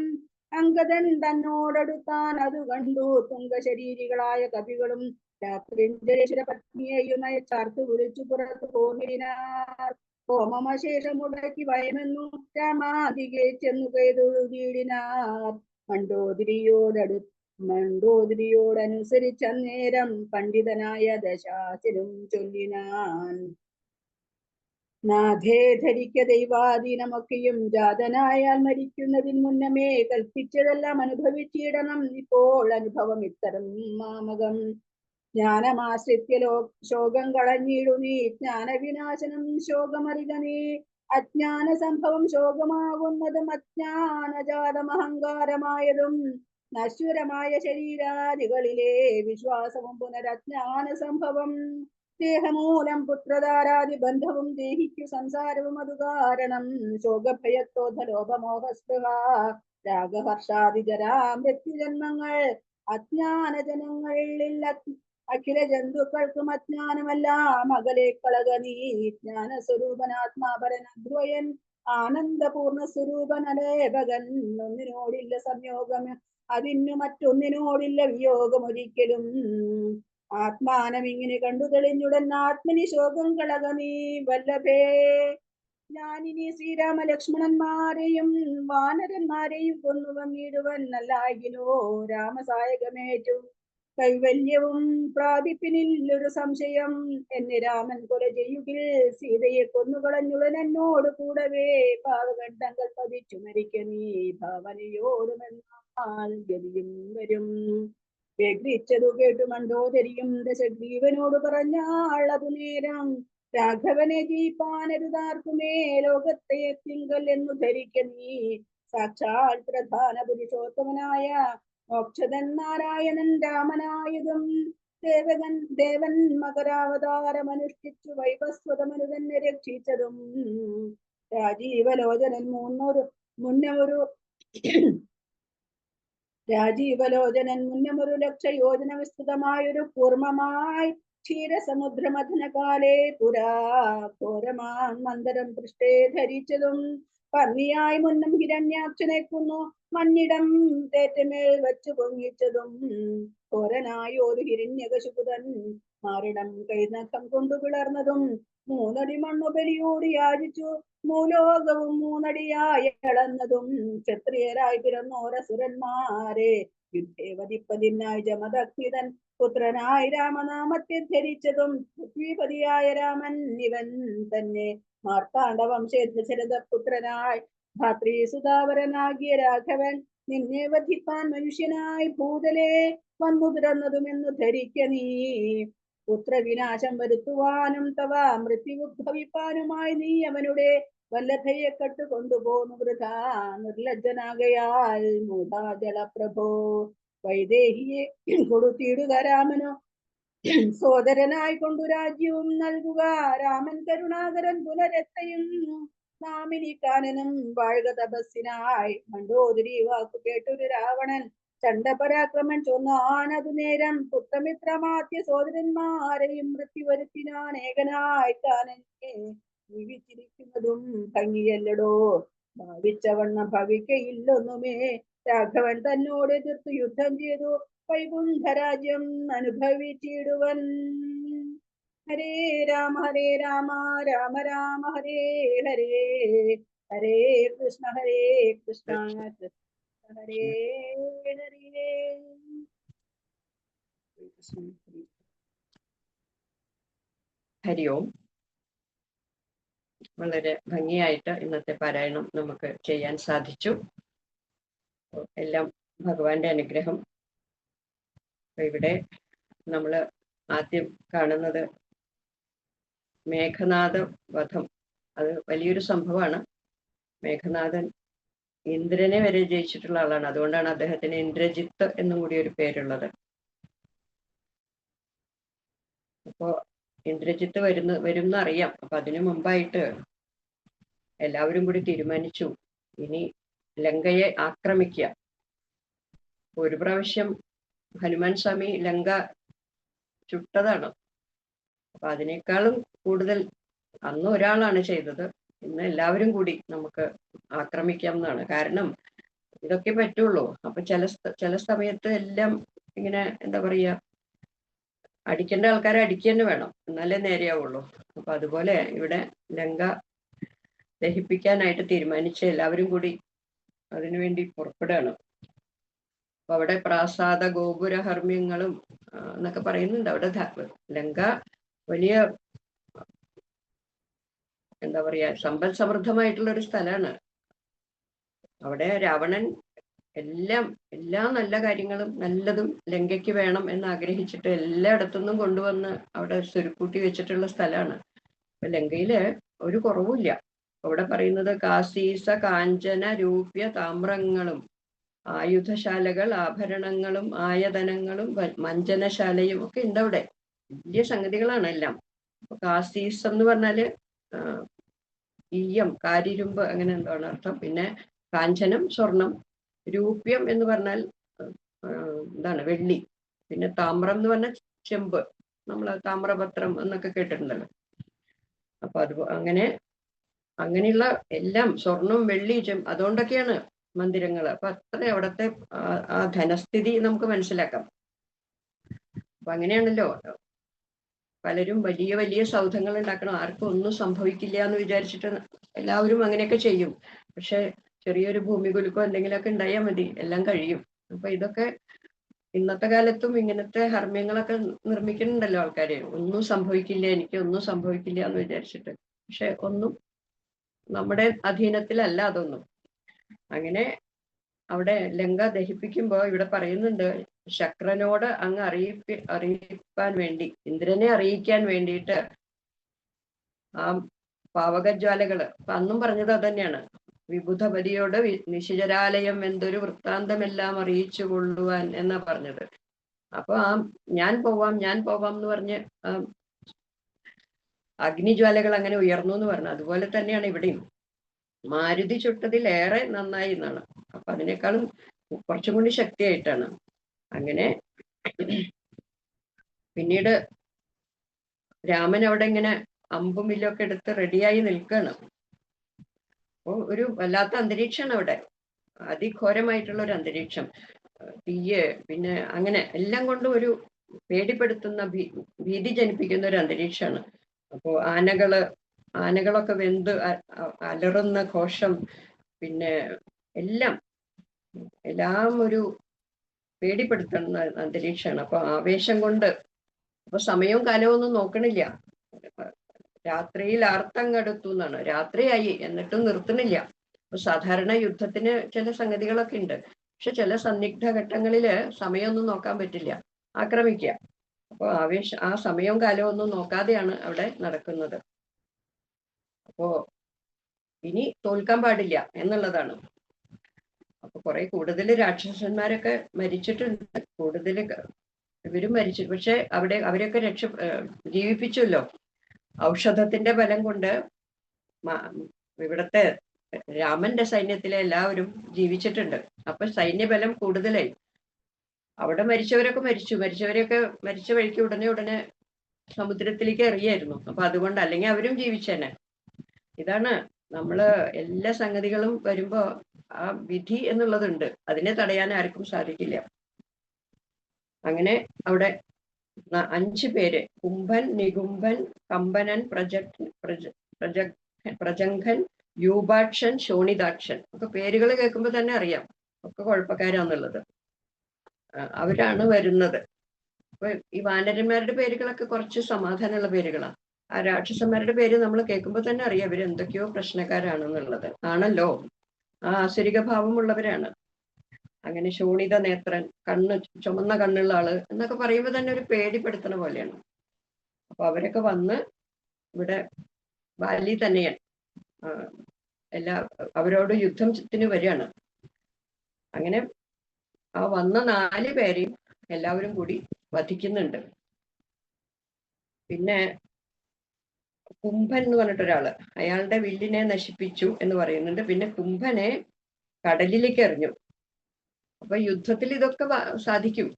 അങ്കദൻ തന്നോടടുത്താൻ അതു കണ്ടു തുങ്കശരീരികളായ കവികളും രാത്രിഞ്ജലേശ്വര പത്നിയെയും നയച്ചാർത്തു വിളിച്ചു പുറത്തു പോന്നിനാർ. ഹോമമശേഷം മുടക്കി വയമെന്നു രാമാതികെ ചെന്നു കൈതൊഴുതിയിടിനാർ. മണ്ഡോദരിയോടനുസരിച്ചന്നേരം പണ്ഡിതനായ ദശാസിനും ചൊല്ലിനാൻ. നാഥേ ധരിക്ക ദൈവാധീനമൊക്കെയും ജാതനായാൽ മരിക്കുന്നതിന് മുന്നമേ കൽപ്പിച്ചതെല്ലാം അനുഭവിച്ചിടണം. ഇപ്പോൾ അനുഭവം ഇത്തരം മാമകം. ജ്ഞാനമാശ്രിത്യ ശോകം കളഞ്ഞിടു നീ, ജ്ഞാനവിനാശനം ശോകമറിക നീ. അജ്ഞാന സംഭവം ശോകമാകുന്നതും അജ്ഞാനജാതം അഹങ്കാരമായതും നശ്വരമായ ശരീരാദികളിലെ വിശ്വാസവും പുനരജ്ഞാന സംഭവം. ദേഹമൂലം പുത്രധാരാദി ബന്ധവും ദേഹിക്കു സംസാരവും അതു കാരണം. ശോകഭയക്രോധ ലോഭമോഹസ്പൃഹ രാഗഹർഷാദി ജരാ മൃത്യുജന്മങ്ങൾ അജ്ഞാനജനങ്ങളിൽ അഖില ജന്തുക്കൾക്കും അജ്ഞാനമെല്ലാം അകലെ കളക നീ. ജ്ഞാന സ്വരൂപനാത്മാപരൻ അദ്വയൻ ആനന്ദപൂർണ സ്വരൂപൻ അലേപകൻ. ഒന്നിനോടില്ല സംയോഗം, അതിനു മറ്റൊന്നിനോടില്ല വിയോഗം ഒരിക്കലും. ആത്മാനം ഇങ്ങനെ കണ്ടു തെളിഞ്ഞുടൻ ആത്മനി ശോകം കളക നീ വല്ലഭേ. ഞാനിനി ശ്രീരാമ ലക്ഷ്മണന്മാരെയും വാനരന്മാരെയും കൊന്നു വന്നിടുവൻ അല്ലായിലോ രാമസായകമേറ്റു കൈവല്യവും പ്രാപിപ്പിനില്ലൊരു സംശയം. എന്നെ രാമൻ കൊല ചെയ്യുകിൽ സീതയെ കൊന്നുകളഞ്ഞുടൻ എന്നോട് കൂടവേ പാവകണ്ഠങ്ങൾ പതിച്ചു മരിക്ക നീ ഭാവനയോടുമെന്നാൽ ഗതിയും വരും. വ്യഗ്രിച്ചതു കേട്ടു മണ്ഡോദരിയും ദശഗ്രീവനോട് പറഞ്ഞാൾ അതു നേരം. രാഘവനെ ജയിപ്പാനരുതാർക്കുമേ ലോകത്തെ തിങ്കൽ എന്നു ധരിക്ക നീ. സാക്ഷാൽ പ്രധാന പുരുഷോത്തമനായ മോക്ഷതൻ നാരായണൻ രാമനായതും ദേവൻ മകരാവതാരമനുഷ്ഠിച്ചു വൈവസ്വതമനു തന്നെ രക്ഷിച്ചതും. രാജീവലോചനൻ മുന്നമൊരു ലക്ഷയോജന വിസ്തൃതമായൊരു കൂർമ്മമായി ക്ഷീരസമുദ്രമഥനകാലേ പുരാ ഘോരമാം മന്ദരം പൃഷ്ഠേ ധരിച്ചതും പന്നിയായി മുന്നും ഹിരണ്യാക്ഷനെ കൊന്നു മഞ്ഞിടം തേറ്റമേൽ വച്ചു പൊങ്ങിച്ചതും ഘോരനായ ഒരു ഹിരണ്യകശുപുതൻ മാറിടം കൈനഖം കൊണ്ടു പിളർന്നതും മൂന്നടി മണ്ണു ബലിയോട് യാചിച്ചു മൂലോകവും മൂന്നടിയായി അളന്നതും ക്ഷത്രിയരായി പിറന്നോരസുരന്മാരെ യുദ്ധേ വധിപ്പതിനായി ജമദഗ്നിതൻ പുത്രനായി രാമനാമത്തെ ധരിച്ചതും പൃഥ്വിപതിയായ രാമൻ ഇവൻ തന്നെ മാർത്താണ്ഡ വംശേന്ദ്രശരഥ പുത്രനായി ഭാത്രി സുധാവരനാകിയ രാഘവൻ നിന്നെ വധിപ്പാൻ മനുഷ്യനായി ഭൂതലേ വന്നു പിറന്നതുമെന്നു ധരിക്ക നീ പുത്രവിനാശം വരുത്തുവാനും തവ മൃത്യുഭവിപ്പാനുമായി നീ അവനുടെ വല്ലഭയെ കട്ടുകൊണ്ടുപോന്നു വൃഥാ നിർലജ്ജനാകയാൽ മൂഢാജലപ്രഭോ വൈദേഹിയെ കൊടുത്തിടുക രാമനോ സോദരനായി കൊണ്ടു രാജ്യവും നൽകുക രാമൻ കരുണാകരൻ പുനരെത്തയും നാമിനി കാനനും വാഴുക തപസ്സിനായി മണ്ടോദരി വാക്കു കേട്ടൊരു രാവണൻ ചണ്ഡപരാക്രമൻ ചൊന്നാനതു നേരം പുത്രമിത്രമാത്യ സോദരന്മാരെയും മൃത്യു വരുത്തിനാൻ ഏകനായി കാനനെ ജീവിച്ചിരിക്കുന്നതും ഭംഗിയല്ലടോ ഭാവിച്ചവണ്ണം ഭവിക്കയില്ലൊന്നുമേ രാഘവൻ തന്നോട് എതിർത്തു യുദ്ധം ചെയ്തു വൈകുണ്ഠരാജ്യം അനുഭവിച്ചിടുവൻ. ഹരേ രാമ രാമ രാമ ഹരേ ഹരേ ഹരേ കൃഷ്ണ കൃഷ്ണ ഹരേ ഹരേ. ഹരി ഓം. വളരെ ഭംഗിയായിട്ട് ഇന്നത്തെ പാരായണം നമുക്ക് ചെയ്യാൻ സാധിച്ചു. എല്ലാം ഭഗവാന്റെ അനുഗ്രഹം. ഇവിടെ നമ്മൾ ആദ്യം കാണുന്നത് മേഘനാഥ വധം. അത് വലിയൊരു സംഭവമാണ്. മേഘനാഥൻ ഇന്ദ്രനെ വരെ ജയിച്ചിട്ടുള്ള ആളാണ്. അതുകൊണ്ടാണ് അദ്ദേഹത്തിന് ഇന്ദ്രജിത്ത് എന്നും കൂടി ഒരു പേരുള്ളത്. അപ്പോ ഇന്ദ്രജിത്ത് വരും അറിയാം. അപ്പൊ അതിനു മുമ്പായിട്ട് എല്ലാവരും കൂടി തീരുമാനിച്ചു ഇനി ലങ്കയെ ആക്രമിക്കുക. ഒരു പ്രാവശ്യം ഹനുമാൻ സ്വാമി ലങ്ക ചുട്ടതാണ്. അപ്പൊ അതിനേക്കാളും കൂടുതൽ അന്ന് ഒരാളാണ് ചെയ്തത്. ഇന്ന് എല്ലാവരും കൂടി നമുക്ക് ആക്രമിക്കാം എന്നാണ്. കാരണം ഇതൊക്കെ പറ്റുള്ളൂ. അപ്പൊ ചില സമയത്ത് എല്ലാം ഇങ്ങനെ എന്താ പറയാ, അടിക്കേണ്ട ആൾക്കാരെ അടിക്കുക തന്നെ വേണം, എന്നാലേ നേരെയാവുള്ളൂ. അപ്പൊ അതുപോലെ ഇവിടെ ലങ്ക ദഹിപ്പിക്കാനായിട്ട് തീരുമാനിച്ച് എല്ലാവരും കൂടി അതിനുവേണ്ടി പുറപ്പെടുകയാണ്. അപ്പൊ അവിടെ പ്രാസാദ ഗോപുര ഹർമ്മ്യങ്ങളും എന്നൊക്കെ പറയുന്നുണ്ട്. അവിടെ ലങ്ക വലിയ എന്താ പറയാ സമ്പൽ സമൃദ്ധമായിട്ടുള്ള ഒരു സ്ഥലമാണ്. അവിടെ രാവണൻ എല്ലാ നല്ല കാര്യങ്ങളും നല്ലതും ലങ്കയ്ക്ക് വേണം എന്ന് ആഗ്രഹിച്ചിട്ട് എല്ലായിടത്തുനിന്നും കൊണ്ടുവന്ന് അവിടെ സ്വരുക്കൂട്ടി വെച്ചിട്ടുള്ള സ്ഥലമാണ്. അപ്പൊ ലങ്കയില് ഒരു കുറവുമില്ല. അവിടെ പറയുന്നത് കാസീസ കാഞ്ചന രൂപ്യ താമ്രങ്ങളും ആയുധശാലകൾ ആഭരണങ്ങളും ആയതനങ്ങളും മഞ്ജനശാലയും ഒക്കെ ഉണ്ട് അവിടെ. വലിയ സംഗതികളാണ് എല്ലാം. അപ്പൊ കാസീസ് എന്ന് പറഞ്ഞാല് ഈയം കാരിരുമ്പ് അങ്ങനെ എന്താണ് അർത്ഥം. പിന്നെ കാഞ്ചനം സ്വർണം, രൂപ്യം എന്ന് പറഞ്ഞാൽ എന്താണ് വെള്ളി, പിന്നെ താമ്രം എന്ന് പറഞ്ഞാൽ ചെമ്പ്, നമ്മൾ താമ്രപത്രം എന്നൊക്കെ കേട്ടിട്ടുണ്ടല്ലോ. അപ്പൊ അത് അങ്ങനെയുള്ള എല്ലാം സ്വർണം വെള്ളി അതുകൊണ്ടൊക്കെയാണ് മന്ദിരങ്ങൾ. അപ്പൊ അത്ര അവിടത്തെ ആ ധനസ്ഥിതി നമുക്ക് മനസ്സിലാക്കാം. അപ്പൊ അങ്ങനെയാണല്ലോ പലരും വലിയ വലിയ സൗധങ്ങൾ ഉണ്ടാക്കണം, ആർക്കും ഒന്നും സംഭവിക്കില്ല എന്ന് വിചാരിച്ചിട്ട് എല്ലാവരും അങ്ങനെയൊക്കെ ചെയ്യും. പക്ഷെ ചെറിയൊരു ഭൂമികുലുക്കോ എന്തെങ്കിലുമൊക്കെ ഉണ്ടായാൽ മതി, എല്ലാം കഴിയും. അപ്പൊ ഇതൊക്കെ ഇന്നത്തെ കാലത്തും ഇങ്ങനത്തെ ഹർമ്മ്യങ്ങളൊക്കെ നിർമ്മിക്കുന്നുണ്ടല്ലോ ആൾക്കാര്. ഒന്നും സംഭവിക്കില്ല, എനിക്ക് ഒന്നും സംഭവിക്കില്ല എന്ന് വിചാരിച്ചിട്ട്. പക്ഷെ ഒന്നും നമ്മുടെ അധീനത്തിലല്ല അതൊന്നും. അങ്ങനെ അവിടെ ലങ്ക ദഹിപ്പിക്കുമ്പോ ഇവിടെ പറയുന്നുണ്ട്, ശക്രനോട് അങ്ങ് അറിയിപ്പാൻ വേണ്ടി, ഇന്ദ്രനെ അറിയിക്കാൻ വേണ്ടിയിട്ട് ആ പാവകജ്വാലകള്, അപ്പൊ അന്നും പറഞ്ഞത് അതന്നെയാണ്, വിബുധപതിയോട് നിശിചരാലയം എന്തൊരു വൃത്താന്തമെല്ലാം അറിയിച്ചു കൊള്ളുവാൻ എന്നാ പറഞ്ഞത്. അപ്പൊ ഞാൻ പോവാം എന്ന് പറഞ്ഞ് അഗ്നിജ്വാലകൾ അങ്ങനെ ഉയർന്നു എന്ന് പറഞ്ഞു. അതുപോലെ തന്നെയാണ് ഇവിടെയും. മാരുതി ചുട്ടതിലേറെ നന്നായി എന്നാണ്. അപ്പൊ അതിനേക്കാളും കുറച്ചും കൂടി ശക്തിയായിട്ടാണ്. അങ്ങനെ പിന്നീട് രാമൻ അവിടെ ഇങ്ങനെ അമ്പും വില്ലൊക്കെ എടുത്ത് റെഡിയായി നിൽക്കുകയാണ്. അപ്പോൾ ഒരു വല്ലാത്ത അന്തരീക്ഷമാണ് അവിടെ, അതിഘോരമായിട്ടുള്ള ഒരു അന്തരീക്ഷം. തീയ്, പിന്നെ അങ്ങനെ എല്ലാം കൊണ്ടും ഒരു പേടിപ്പെടുത്തുന്ന ഭീതി ജനിപ്പിക്കുന്ന ഒരു അന്തരീക്ഷമാണ്. അപ്പോ ആനകളൊക്കെ വെന്ത് അലറുന്ന ഘോഷം, പിന്നെ എല്ലാം ഒരു പേടിപ്പെടുത്തുന്ന അന്തരീക്ഷമാണ്. അപ്പൊ ആവേശം കൊണ്ട് അപ്പൊ സമയവും കാലവും ഒന്നും നോക്കണില്ല. രാത്രിയിൽ ആർത്തങ്ങടുത്തു എന്നാണ്, രാത്രിയായി എന്നിട്ടും നിർത്തുന്നില്ല. അപ്പൊ സാധാരണ യുദ്ധത്തിന് ചില സംഗതികളൊക്കെ ഉണ്ട്, പക്ഷെ ചില സന്നിഗ്ധ ഘട്ടങ്ങളില് സമയമൊന്നും നോക്കാൻ പറ്റില്ല, ആക്രമിക്കുക. അപ്പൊ ആ സമയവും കാലവും ഒന്നും നോക്കാതെയാണ് അവിടെ നടക്കുന്നത്. അപ്പോ ഇനി തോൽക്കാൻ പാടില്ല എന്നുള്ളതാണ്. അപ്പൊ കുറെ കൂടുതൽ രാക്ഷസന്മാരൊക്കെ മരിച്ചിട്ടുണ്ട്, കൂടുതൽ ഇവരും മരിച്ചു. പക്ഷെ അവരെയൊക്കെ ജീവിപ്പിച്ചല്ലോ. ഔഷധത്തിന്റെ ബലം കൊണ്ട് ഇവിടത്തെ രാമന്റെ സൈന്യത്തിലെ എല്ലാവരും ജീവിച്ചിട്ടുണ്ട്. അപ്പൊ സൈന്യബലം കൂടുതലായി. അവിടെ മരിച്ചവരൊക്കെ മരിച്ചവരെയൊക്കെ മരിച്ച വഴിക്ക് ഉടനെ സമുദ്രത്തിലേക്ക് എറിയായിരുന്നു. അപ്പൊ അതുകൊണ്ട്, അല്ലെങ്കിൽ അവരും ജീവിച്ചേനെ. ഇതാണ് നമ്മള് എല്ലാ സംഗതികളും വരുമ്പോ ആ വിധി എന്നുള്ളതുണ്ട്, അതിനെ തടയാൻ ആർക്കും സാധിക്കില്ല. അങ്ങനെ അവിടെ 5 പേര്, കുംഭൻ, നികുംഭൻ, കമ്പനൻ, പ്രജംഘൻ, യൂപാക്ഷൻ, ശോണിതാക്ഷൻ, ഒക്കെ പേരുകൾ കേൾക്കുമ്പോൾ തന്നെ അറിയാം ഒക്കെ കുഴപ്പക്കാരാന്നുള്ളത്. അവരാണ് വരുന്നത്. അപ്പൊ ഈ വാനരന്മാരുടെ പേരുകളൊക്കെ കുറച്ച് സമാധാനമുള്ള പേരുകളാണ്. ആ രാക്ഷസന്മാരുടെ പേര് നമ്മൾ കേൾക്കുമ്പോൾ തന്നെ അറിയാം ഇവർ എന്തൊക്കെയോ പ്രശ്നക്കാരാണെന്നുള്ളത്. ആണല്ലോ, ആ ആസുരിക ഭാവമുള്ളവരാണ്. അങ്ങനെ ശോണിത നേത്രൻ, ചുമന്ന കണ്ണുള്ള ആള് എന്നൊക്കെ പറയുമ്പോൾ തന്നെ ഒരു പേടിപ്പെടുത്തണ പോലെയാണ്. അപ്പൊ അവരൊക്കെ വന്ന് ഇവിടെ വാലി തന്നെയൻ അവരോട് യുദ്ധത്തിന് വരികയാണ്. അങ്ങനെ ആ വന്ന 4 പേരെയും എല്ലാവരും കൂടി വധിക്കുന്നുണ്ട്. പിന്നെ കുംഭൻ എന്ന് പറഞ്ഞിട്ടൊരാള്, അയാളുടെ വില്ലിനെ നശിപ്പിച്ചു എന്ന് പറയുന്നുണ്ട്. പിന്നെ കുംഭനെ കടലിലേക്ക് എറിഞ്ഞു. അപ്പൊ യുദ്ധത്തിൽ ഇതൊക്കെ സാധിക്കും.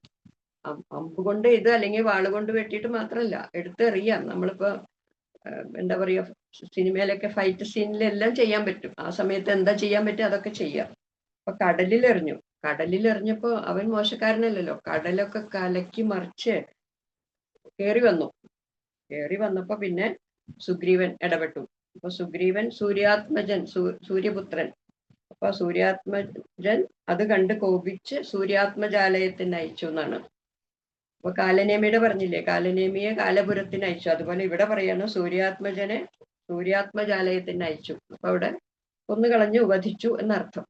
അമ്പ് കൊണ്ട് ഇത് അല്ലെങ്കിൽ വാളുകൊണ്ട് വെട്ടിയിട്ട് മാത്രമല്ല, എടുത്തെറിയാം. നമ്മളിപ്പോ എന്താ പറയാ, സിനിമയിലൊക്കെ ഫൈറ്റ് സീനിലെല്ലാം ചെയ്യാൻ പറ്റും. ആ സമയത്ത് എന്താ ചെയ്യാൻ പറ്റും അതൊക്കെ ചെയ്യാം. അപ്പൊ കടലിലെറിഞ്ഞപ്പോ അവൻ മോശക്കാരനല്ലല്ലോ, കടലൊക്കെ കലക്കി മറിച്ച് കയറി വന്നപ്പോ പിന്നെ സുഗ്രീവൻ ഇടപെട്ടു. അപ്പൊ സുഗ്രീവൻ സൂര്യാത്മജൻ, സൂര്യപുത്രൻ. അപ്പൊ സൂര്യാത്മജൻ അത് കണ്ട് കോപിച്ച് സൂര്യാത്മജാലയത്തിന് അയച്ചു എന്നാണ്. അപ്പൊ കാലനേമിയുടെ പറഞ്ഞില്ലേ, കാലനേമിയെ കാലപുരത്തിന് അയച്ചു. അതുപോലെ ഇവിടെ പറയാണ് സൂര്യാത്മജനെ സൂര്യാത്മജാലയത്തിന് അയച്ചു. അപ്പൊ അവിടെ കൊന്നുകളഞ്ഞു, വധിച്ചു എന്നർത്ഥം.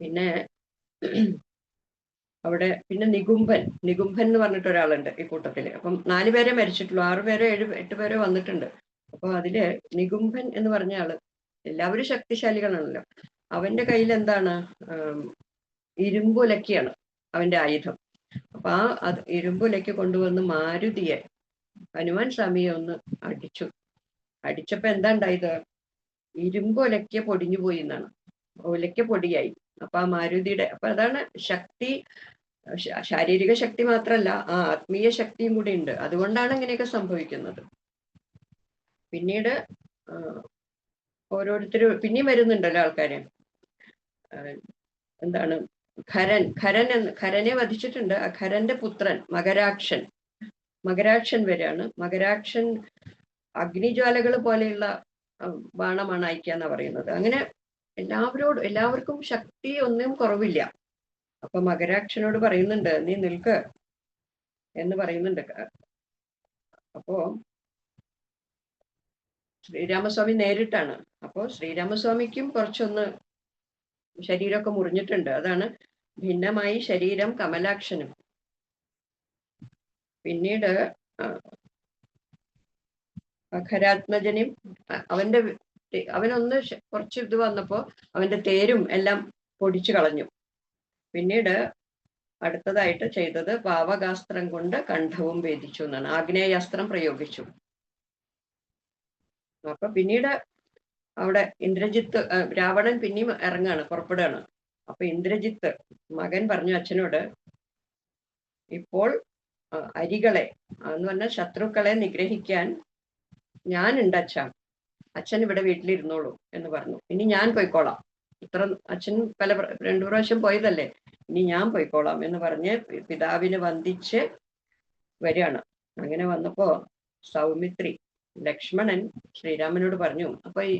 പിന്നെ അവിടെ പിന്നെ നികുംഭൻ എന്ന് പറഞ്ഞിട്ട് ഒരാളുണ്ട് ഈ കൂട്ടത്തില്. അപ്പം 4 പേരെ മരിച്ചിട്ടുള്ളൂ, 6 പേരോ 8 പേരോ വന്നിട്ടുണ്ട്. അപ്പൊ അതില് നികുംഭൻ എന്ന് പറഞ്ഞ ആള്, എല്ലാവരും ശക്തിശാലികളാണല്ലോ. അവന്റെ കയ്യിൽ എന്താണ്, ഇരുമ്പുലക്കിയാണ് അവന്റെ ആയുധം. അപ്പൊ ആ ഇരുമ്പുലക്കി കൊണ്ടുവന്ന് മാരുതിയെ, ഹനുമാൻ സ്വാമിയെ ഒന്ന് അടിച്ചപ്പോ എന്താ ഉണ്ടായത്, ഇരുമ്പുലക്കിയ പൊടിഞ്ഞു പോയി എന്നാണ്, ഉലക്ക പൊടിയായി. അപ്പൊ ആ മാരുതിയുടെ, അപ്പൊ അതാണ് ശക്തി. ശാരീരിക ശക്തി മാത്രല്ല, ആ ആത്മീയ ശക്തിയും കൂടി ഉണ്ട്. അതുകൊണ്ടാണ് ഇങ്ങനെയൊക്കെ സംഭവിക്കുന്നത്. പിന്നീട് ഓരോരുത്തരും പിന്നെയും വരുന്നുണ്ടല്ലോ ആൾക്കാരെ. എന്താണ്, ഖരനെ വധിച്ചിട്ടുണ്ട്. ആ ഖരന്റെ പുത്രൻ മകരാക്ഷൻ വരെയാണ്. മകരാക്ഷൻ അഗ്നിജ്വാലകൾ പോലെയുള്ള ബാണമാണ് അയക്കാന്നാ പറയുന്നത്. അങ്ങനെ എല്ലാവർക്കും ശക്തി ഒന്നും കുറവില്ല. അപ്പൊ മകരാക്ഷനോട് പറയുന്നുണ്ട്, നീ നിൽക്ക് എന്ന് പറയുന്നുണ്ട്. അപ്പോ ശ്രീരാമസ്വാമി നേരിട്ടാണ്. അപ്പോ ശ്രീരാമസ്വാമിക്കും കുറച്ചൊന്ന് ശരീരമൊക്കെ മുറിഞ്ഞിട്ടുണ്ട്. അതാണ് ഭിന്നമായി ശരീരം കമലാക്ഷനും. പിന്നീട് ഖരാത്മജനും അവനൊന്ന് കുറച്ച് ഇത് വന്നപ്പോ അവന്റെ തേരും എല്ലാം പൊടിച്ചു കളഞ്ഞു. പിന്നീട് അടുത്തതായിട്ട് ചെയ്തത് പാവകാസ്ത്രം കൊണ്ട് കണ്ഠവും ഭേദിച്ചു എന്നാണ്, ആഗ്നേയാസ്ത്രം പ്രയോഗിച്ചു. അപ്പൊ പിന്നീട് അവിടെ ഇന്ദ്രജിത്ത്, രാവണൻ പിന്നെയും പുറപ്പെടുകയാണ്. അപ്പൊ ഇന്ദ്രജിത്ത് മകൻ പറഞ്ഞു അച്ഛനോട്, ഇപ്പോൾ അരികളെ എന്ന് പറഞ്ഞാൽ ശത്രുക്കളെ നിഗ്രഹിക്കാൻ ഞാനുണ്ട് അച്ഛൻ ഇവിടെ വീട്ടിലിരുന്നോളൂ എന്ന് പറഞ്ഞു. ഇനി ഞാൻ പോയിക്കോളാം, ഇത്ര അച്ഛൻ 2 പ്രാവശ്യം പോയതല്ലേ, ഇനി ഞാൻ പോയിക്കോളാം എന്ന് പറഞ്ഞ് പിതാവിനെ വന്ദിച്ച് വരികയാണ്. അങ്ങനെ വന്നപ്പോ സൗമിത്രി ലക്ഷ്മണൻ ശ്രീരാമനോട് പറഞ്ഞു, അപ്പൊ ഈ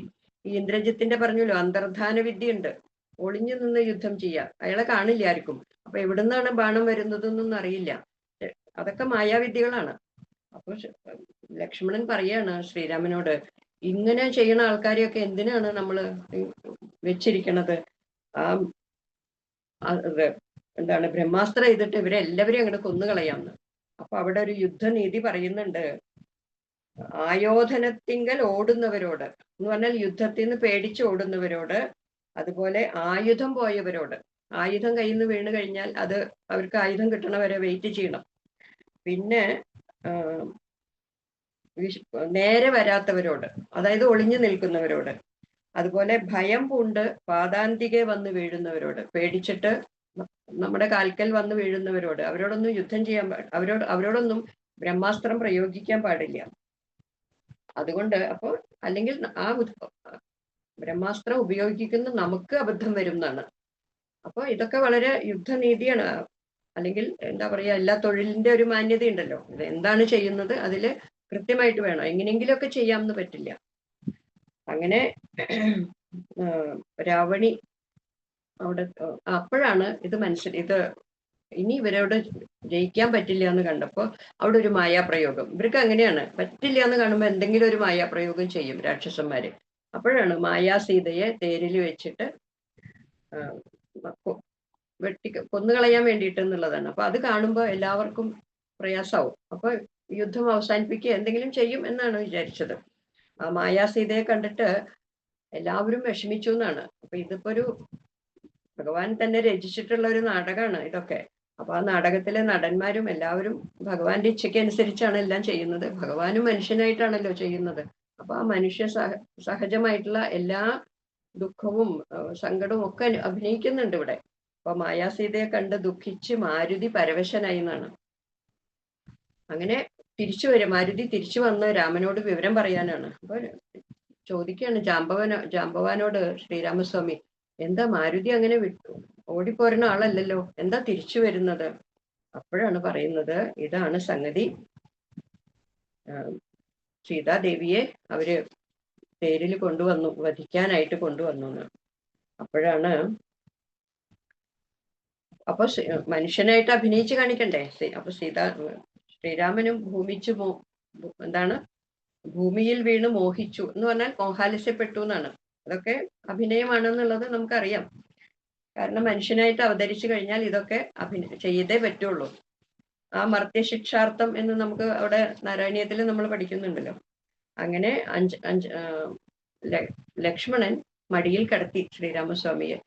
ഇന്ദ്രജിത്തിന്റെ പറഞ്ഞല്ലോ അന്തർധാന വിദ്യ ഉണ്ട്, ഒളിഞ്ഞു നിന്ന് യുദ്ധം ചെയ്യാം, അയാളെ കാണില്ല ആർക്കും. അപ്പൊ എവിടുന്നാണ് ബാണം വരുന്നതെന്നൊന്നും അറിയില്ല, അതൊക്കെ മായാവിദ്യകളാണ്. അപ്പൊ ലക്ഷ്മണൻ പറയാണ് ശ്രീരാമനോട്, ഇങ്ങനെ ചെയ്യണ ആൾക്കാരെയൊക്കെ എന്തിനാണ് നമ്മൾ വെച്ചിരിക്കണത്? എന്താണ് ബ്രഹ്മാസ്ത്രം ചെയ്തിട്ട് ഇവരെല്ലാവരെയും അങ്ങോട്ട് കൊന്നുകളയാമെന്ന്. അപ്പൊ അവിടെ ഒരു യുദ്ധനീതി പറയുന്നുണ്ട്, ആയോധനത്തിങ്കൽ ഓടുന്നവരോട് എന്ന് പറഞ്ഞാൽ യുദ്ധത്തിൽ നിന്ന് പേടിച്ച് ഓടുന്നവരോട്, അതുപോലെ ആയുധം പോയവരോട്, ആയുധം കയ്യിൽ നിന്ന് വീണ് കഴിഞ്ഞാൽ അത് അവർക്ക് ആയുധം കിട്ടണവരെ വെയിറ്റ് ചെയ്യണം. പിന്നെ നേരെ വരാത്തവരോട്, അതായത് ഒളിഞ്ഞു നിൽക്കുന്നവരോട്, അതുപോലെ ഭയം പൂണ്ട് പാതാന്തികെ വന്ന് വീഴുന്നവരോട്, പേടിച്ചിട്ട് നമ്മുടെ കാൽക്കൽ വന്ന് വീഴുന്നവരോട്, അവരോടൊന്നും യുദ്ധം ചെയ്യാൻ അവരോടൊന്നും ബ്രഹ്മാസ്ത്രം പ്രയോഗിക്കാൻ പാടില്ല. അതുകൊണ്ട് അപ്പോൾ അല്ലെങ്കിൽ ആ ബ്രഹ്മാസ്ത്രം ഉപയോഗിക്കുന്ന നമുക്ക് അബദ്ധം വരും എന്നാണ്. അപ്പൊ ഇതൊക്കെ വളരെ യുദ്ധനീതിയാണ്. അല്ലെങ്കിൽ എന്താ പറയാ, എല്ലാ തൊഴിലിന്റെ ഒരു മാന്യത ഉണ്ടല്ലോ. ഇത് എന്താണ് ചെയ്യുന്നത് അതില് കൃത്യമായിട്ട് വേണം, എങ്ങനെയെങ്കിലുമൊക്കെ ചെയ്യാമെന്ന് പറ്റില്ല. അങ്ങനെ രാവണി അവിടെ അപ്പോഴാണ് ഇത് ഇത് ഇനി ഇവരോട് ജയിക്കാൻ പറ്റില്ല എന്ന് കണ്ടപ്പോൾ അവിടെ ഒരു മായാപ്രയോഗം. ഇവർക്ക് അങ്ങനെയാണ്, പറ്റില്ല എന്ന് കാണുമ്പോൾ എന്തെങ്കിലും ഒരു മായാപ്രയോഗം ചെയ്യും രാക്ഷസന്മാര്. അപ്പോഴാണ് മായാസീതയെ തേരിൽ വെച്ചിട്ട് കൊന്നുകളയാൻ വേണ്ടിയിട്ട് എന്നുള്ളതാണ്. അപ്പൊ അത് കാണുമ്പോൾ എല്ലാവർക്കും പ്രയാസമാവും. അപ്പൊ യുദ്ധം അവസാനിപ്പിക്കുക എന്തെങ്കിലും ചെയ്യും എന്നാണ് വിചാരിച്ചത്. ആ മായാസീതയെ കണ്ടിട്ട് എല്ലാവരും വിഷമിച്ചു എന്നാണ്. അപ്പൊ ഇതിപ്പോ ഒരു ഭഗവാൻ തന്നെ രചിച്ചിട്ടുള്ള ഒരു നാടകമാണ് ഇതൊക്കെ. അപ്പൊ ആ നാടകത്തിലെ നടന്മാരും എല്ലാവരും ഭഗവാന്റെ ഇച്ഛയ്ക്ക് അനുസരിച്ചാണ് എല്ലാം ചെയ്യുന്നത്. ഭഗവാനും മനുഷ്യനായിട്ടാണല്ലോ ചെയ്യുന്നത്. അപ്പൊ ആ മനുഷ്യ സഹജമായിട്ടുള്ള എല്ലാ ദുഃഖവും സങ്കടവും ഒക്കെ അഭിനയിക്കുന്നുണ്ട് ഇവിടെ. അപ്പൊ മായാസീതയെ കണ്ട് ദുഃഖിച്ച് മാരുതി പരവശനായി എന്നാണ്. അങ്ങനെ മാരുതി തിരിച്ചു വന്ന് രാമനോട് വിവരം പറയാനാണ്. അപ്പൊ ചോദിക്കുകയാണ് ജാമ്പവാനോട് ശ്രീരാമസ്വാമി, എന്താ മാരുതി അങ്ങനെ ഓടിപ്പോരുന്ന ആളല്ലല്ലോ, എന്താ തിരിച്ചു വരുന്നത്? അപ്പോഴാണ് പറയുന്നത്, ഇതാണ് സംഗതി, സീതാദേവിയെ അവര് തേരിൽ കൊണ്ടുവന്നു, വധിക്കാനായിട്ട് കൊണ്ടുവന്നു എന്ന്. അപ്പോഴാണ് അപ്പൊ മനുഷ്യനായിട്ട് അഭിനയിച്ച് കാണിക്കണ്ടേ. അപ്പൊ ശ്രീരാമനും എന്താണ് ഭൂമിയിൽ വീണ് മോഹിച്ചു എന്ന് പറഞ്ഞാൽ മോഹാലസ്യപ്പെട്ടു എന്നാണ്. അതൊക്കെ അഭിനയമാണെന്നുള്ളത് നമുക്കറിയാം. കാരണം മനുഷ്യനായിട്ട് അവതരിച്ചു കഴിഞ്ഞാൽ ഇതൊക്കെ ചെയ്തേ പറ്റുള്ളൂ. ആ മർത്യശിക്ഷാർത്ഥം എന്ന് നമുക്ക് അവിടെ നാരായണീയത്തിൽ നമ്മൾ പഠിക്കുന്നുണ്ടല്ലോ. അങ്ങനെ ലക്ഷ്മണൻ മടിയിൽ കിടത്തി ശ്രീരാമസ്വാമിയെ.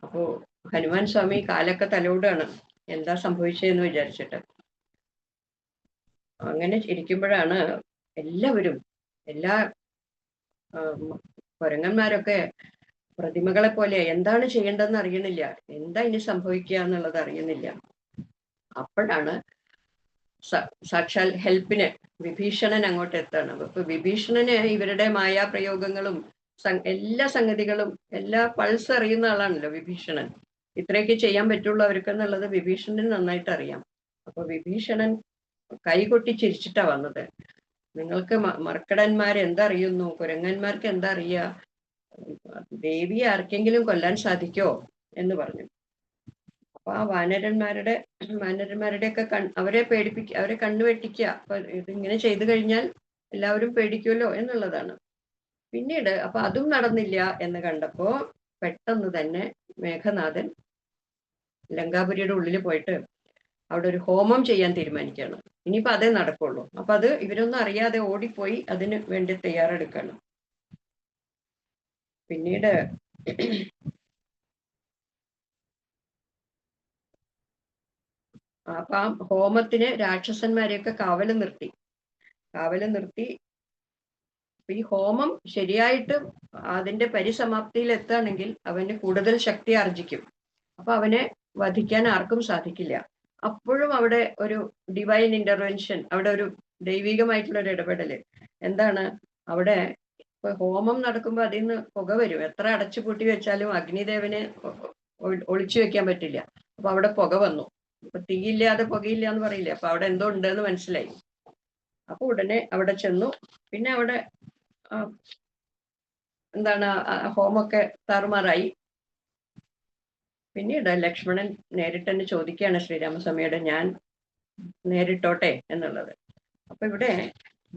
അപ്പോ ഹനുമാൻ സ്വാമി കാലൊക്കെ തലോടാണ്, എന്താ സംഭവിച്ചതെന്ന് വിചാരിച്ചിട്ട്. അങ്ങനെ ഇരിക്കുമ്പോഴാണ് എല്ലാവരും, എല്ലാ കുരങ്ങന്മാരൊക്കെ പ്രതിമകളെ പോലെ എന്താണ് ചെയ്യേണ്ടതെന്ന് അറിയണില്ല, എന്താ ഇനി സംഭവിക്കുക എന്നുള്ളത് അറിയുന്നില്ല. അപ്പോഴാണ് സാക്ഷാൽ ഹെൽപ്പിന് വിഭീഷണൻ അങ്ങോട്ട് എത്താണ്. അപ്പൊ വിഭീഷണന് ഇവരുടെ മായാപ്രയോഗങ്ങളും എല്ലാ സംഗതികളും എല്ലാ പൾസ് അറിയുന്ന ആളാണല്ലോ വിഭീഷണൻ. ഇത്രയൊക്കെ ചെയ്യാൻ പറ്റുള്ളൂ അവർക്ക് എന്നുള്ളത് വിഭീഷണന് നന്നായിട്ട് അറിയാം. അപ്പൊ വിഭീഷണൻ കൈകൊട്ടി ചിരിച്ചിട്ടാ വന്നത്. നിങ്ങൾക്ക് മർക്കടന്മാരെന്തറിയുന്നു, കുരങ്ങന്മാർക്ക് എന്താ അറിയാ, ദേവിയെ ആർക്കെങ്കിലും കൊല്ലാൻ സാധിക്കോ എന്ന് പറഞ്ഞു. അപ്പൊ ആ വാനരന്മാരുടെയൊക്കെ അവരെ അവരെ കണ്ണുവെട്ടിക്കുക. അപ്പൊ ഇതിങ്ങനെ ചെയ്തു കഴിഞ്ഞാൽ എല്ലാവരും പേടിക്കുമല്ലോ എന്നുള്ളതാണ്. പിന്നീട് അപ്പൊ അതും നടന്നില്ല എന്ന് കണ്ടപ്പോ പെട്ടെന്ന് തന്നെ മേഘനാഥൻ ലങ്കാപുരിയുടെ ഉള്ളിൽ പോയിട്ട് അവിടെ ഒരു ഹോമം ചെയ്യാൻ തീരുമാനിക്കുകയാണ്. ഇനിയിപ്പോ അതേ നടക്കുള്ളൂ. അപ്പൊ അത് ഇവരൊന്നും അറിയാതെ ഓടിപ്പോയി അതിന് വേണ്ടി തയ്യാറെടുക്കണം. പിന്നീട് അപ്പൊ ആ ഹോമത്തിന് രാക്ഷസന്മാരെയൊക്കെ കാവല് നിർത്തി ഈ ഹോമം ശരിയായിട്ട് അതിന്റെ പരിസമാപ്തിയിൽ എത്തുകയാണെങ്കിൽ അവന് കൂടുതൽ ശക്തി ആർജിക്കും. അപ്പൊ അവനെ വധിക്കാൻ ആർക്കും സാധിക്കില്ല. അപ്പോഴും അവിടെ ഒരു ഡിവൈൻ ഇന്റർവെൻഷൻ, അവിടെ ഒരു ദൈവികമായിട്ടുള്ള ഒരു ഇടപെടല്. എന്താണ് അവിടെ ഇപ്പൊ ഹോമം നടക്കുമ്പോൾ അതിൽ നിന്ന് പുക വരും. എത്ര അടച്ചു പൂട്ടി വെച്ചാലും അഗ്നിദേവന് ഒളിച്ചു വെക്കാൻ പറ്റില്ല. അപ്പൊ അവിടെ പുക വന്നു. ഇപ്പൊ തീയില്ലാതെ പുകയില്ല എന്ന് പറയില്ലേ, അപ്പൊ അവിടെ എന്തോ ഉണ്ടെന്ന് മനസ്സിലായി. അപ്പൊ ഉടനെ അവിടെ ചെന്നു. പിന്നെ അവിടെ എന്താണ് ഹോമൊക്കെ താറുമാറായി. പിന്നീട് ലക്ഷ്മണൻ നേരിട്ട് തന്നെ ചോദിക്കുകയാണ് ശ്രീരാമസ്വാമിയോട്, ഞാൻ നേരിട്ടോട്ടെ എന്നുള്ളത്. അപ്പൊ ഇവിടെ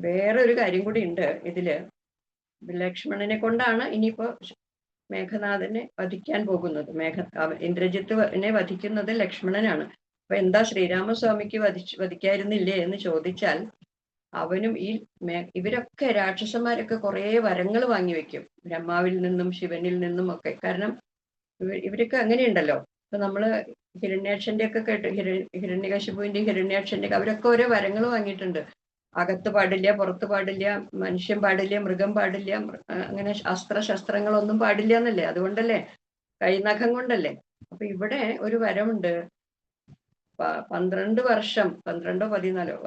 വേറെ ഒരു കാര്യം കൂടി ഉണ്ട് ഇതില്. ലക്ഷ്മണനെ കൊണ്ടാണ് ഇനിയിപ്പോ മേഘനാഥനെ വധിക്കാൻ പോകുന്നത്. ഇന്ദ്രജിത്തിനെ വധിക്കുന്നത് ലക്ഷ്മണനാണ്. അപ്പൊ എന്താ ശ്രീരാമസ്വാമിക്ക് വധിക്കായിരുന്നില്ലേ എന്ന് ചോദിച്ചാൽ, അവനും ഇവരൊക്കെ രാക്ഷസന്മാരൊക്കെ കുറെ വരങ്ങൾ വാങ്ങി വെക്കും, ബ്രഹ്മാവിൽ നിന്നും ശിവനിൽ നിന്നും ഒക്കെ. കാരണം ഇവരൊക്കെ അങ്ങനെയുണ്ടല്ലോ. ഇപ്പൊ നമ്മള് ഹിരണ്യാക്ഷന്റെ ഒക്കെ കേട്ട്, ഹിരണ്യകശിപുവിന്റെയും ഹിരണ്യാക്ഷന്റെ ഒക്കെ അവരൊക്കെ ഓരോ വരങ്ങൾ വാങ്ങിയിട്ടുണ്ട്. അകത്ത് പാടില്ല, പുറത്ത് പാടില്ല, മനുഷ്യൻ പാടില്ല, മൃഗം പാടില്ല, അങ്ങനെ ശസ്ത്രങ്ങളൊന്നും പാടില്ല എന്നല്ലേ. അതുകൊണ്ടല്ലേ, കൈനഖം കൊണ്ടല്ലേ. അപ്പൊ ഇവിടെ ഒരു വരമുണ്ട്. 12 വർഷം, 12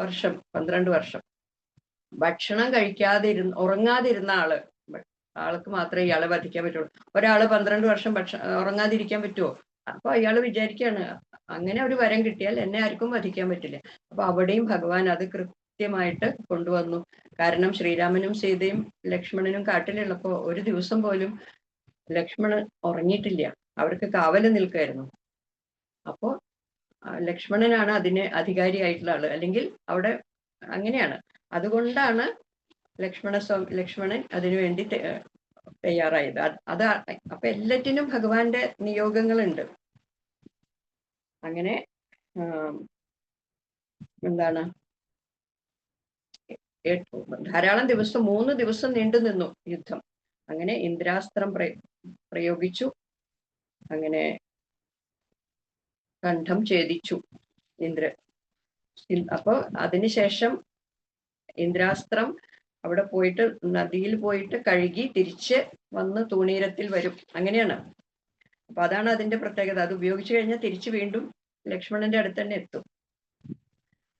വർഷം 12 വർഷം ഭക്ഷണം ഉറങ്ങാതിരുന്ന ആൾക്ക് മാത്രമേ ഇയാളെ വധിക്കാൻ പറ്റുള്ളൂ. ഒരാള് 12 വർഷം ഉറങ്ങാതിരിക്കാൻ പറ്റുമോ? അപ്പൊ അയാള് വിചാരിക്കുകയാണ്, അങ്ങനെ ഒരു വരം കിട്ടിയാൽ എന്നെ ആർക്കും വധിക്കാൻ പറ്റില്ല. അപ്പൊ അവിടെയും ഭഗവാൻ അത് കൃത്യമായിട്ട് കൊണ്ടുവന്നു. കാരണം ശ്രീരാമനും സീതയും ലക്ഷ്മണനും കാട്ടിലുള്ളപ്പോ ഒരു ദിവസം പോലും ലക്ഷ്മണൻ ഉറങ്ങിയിട്ടില്ല. അവർക്ക് കാവല് നിൽക്കായിരുന്നു. അപ്പോ ലക്ഷ്മണനാണ് അതിന് അധികാരിയായിട്ടുള്ള ആള്. അല്ലെങ്കിൽ അവിടെ അങ്ങനെയാണ്. അതുകൊണ്ടാണ് ലക്ഷ്മണൻ അതിനു വേണ്ടി തയ്യാറായത്. അപ്പൊ എല്ലാറ്റിനും ഭഗവാന്റെ നിയോഗങ്ങളുണ്ട്. അങ്ങനെ എന്താണ് ധാരാളം ദിവസം, 3 ദിവസം നീണ്ടു നിന്നു യുദ്ധം. അങ്ങനെ ഇന്ദ്രാസ്ത്രം പ്രയോഗിച്ചു. അങ്ങനെ കണ്ഠം ഛേദിച്ചു ഇന്ദ്രൻ. അപ്പൊ അതിനുശേഷം ഇന്ദ്രാസ്ത്രം അവിടെ പോയിട്ട് നദിയിൽ പോയിട്ട് കഴുകി തിരിച്ച് വന്ന് തൂണീരത്തിൽ വരും. അങ്ങനെയാണ്. അപ്പൊ അതാണ് അതിന്റെ പ്രത്യേകത. അത് ഉപയോഗിച്ചു കഴിഞ്ഞാൽ തിരിച്ചു വീണ്ടും ലക്ഷ്മണന്റെ അടുത്ത് തന്നെ എത്തും.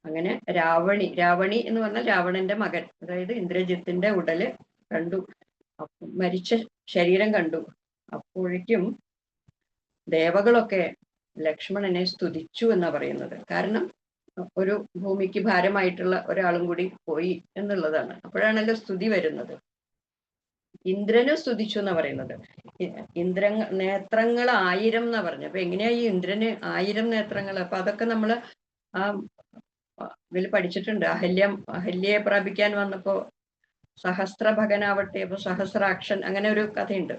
അങ്ങനെ രാവണി എന്ന് പറഞ്ഞാൽ രാവണന്റെ മകൻ, അതായത് ഇന്ദ്രജിത്തിന്റെ ഉടല് കണ്ടു, മരിച്ച ശരീരം കണ്ടു. അപ്പോഴേക്കും ദേവകളൊക്കെ ലക്ഷ്മണനെ സ്തുതിച്ചു എന്നാ പറയുന്നത്. കാരണം ഒരു ഭൂമിക്ക് ഭാരമായിട്ടുള്ള ഒരാളും കൂടി പോയി എന്നുള്ളതാണ്. അപ്പോഴാണല്ലോ സ്തുതി വരുന്നത്. ഇന്ദ്രനും സ്തുതിച്ചു എന്നാ പറയുന്നത്. നേത്രങ്ങൾ 1000 എന്നാ പറഞ്ഞു. അപ്പൊ എങ്ങനെയാ ഈ ഇന്ദ്രന് 1000 നേത്രങ്ങൾ? അപ്പൊ അതൊക്കെ നമ്മള് ഇതിൽ പഠിച്ചിട്ടുണ്ട്. അഹല്യയെ പ്രാപിക്കാൻ വന്നപ്പോ സഹസ്രഭകനാവട്ടെ, അപ്പൊ സഹസ്രാക്ഷൻ, അങ്ങനെ ഒരു കഥയുണ്ട്.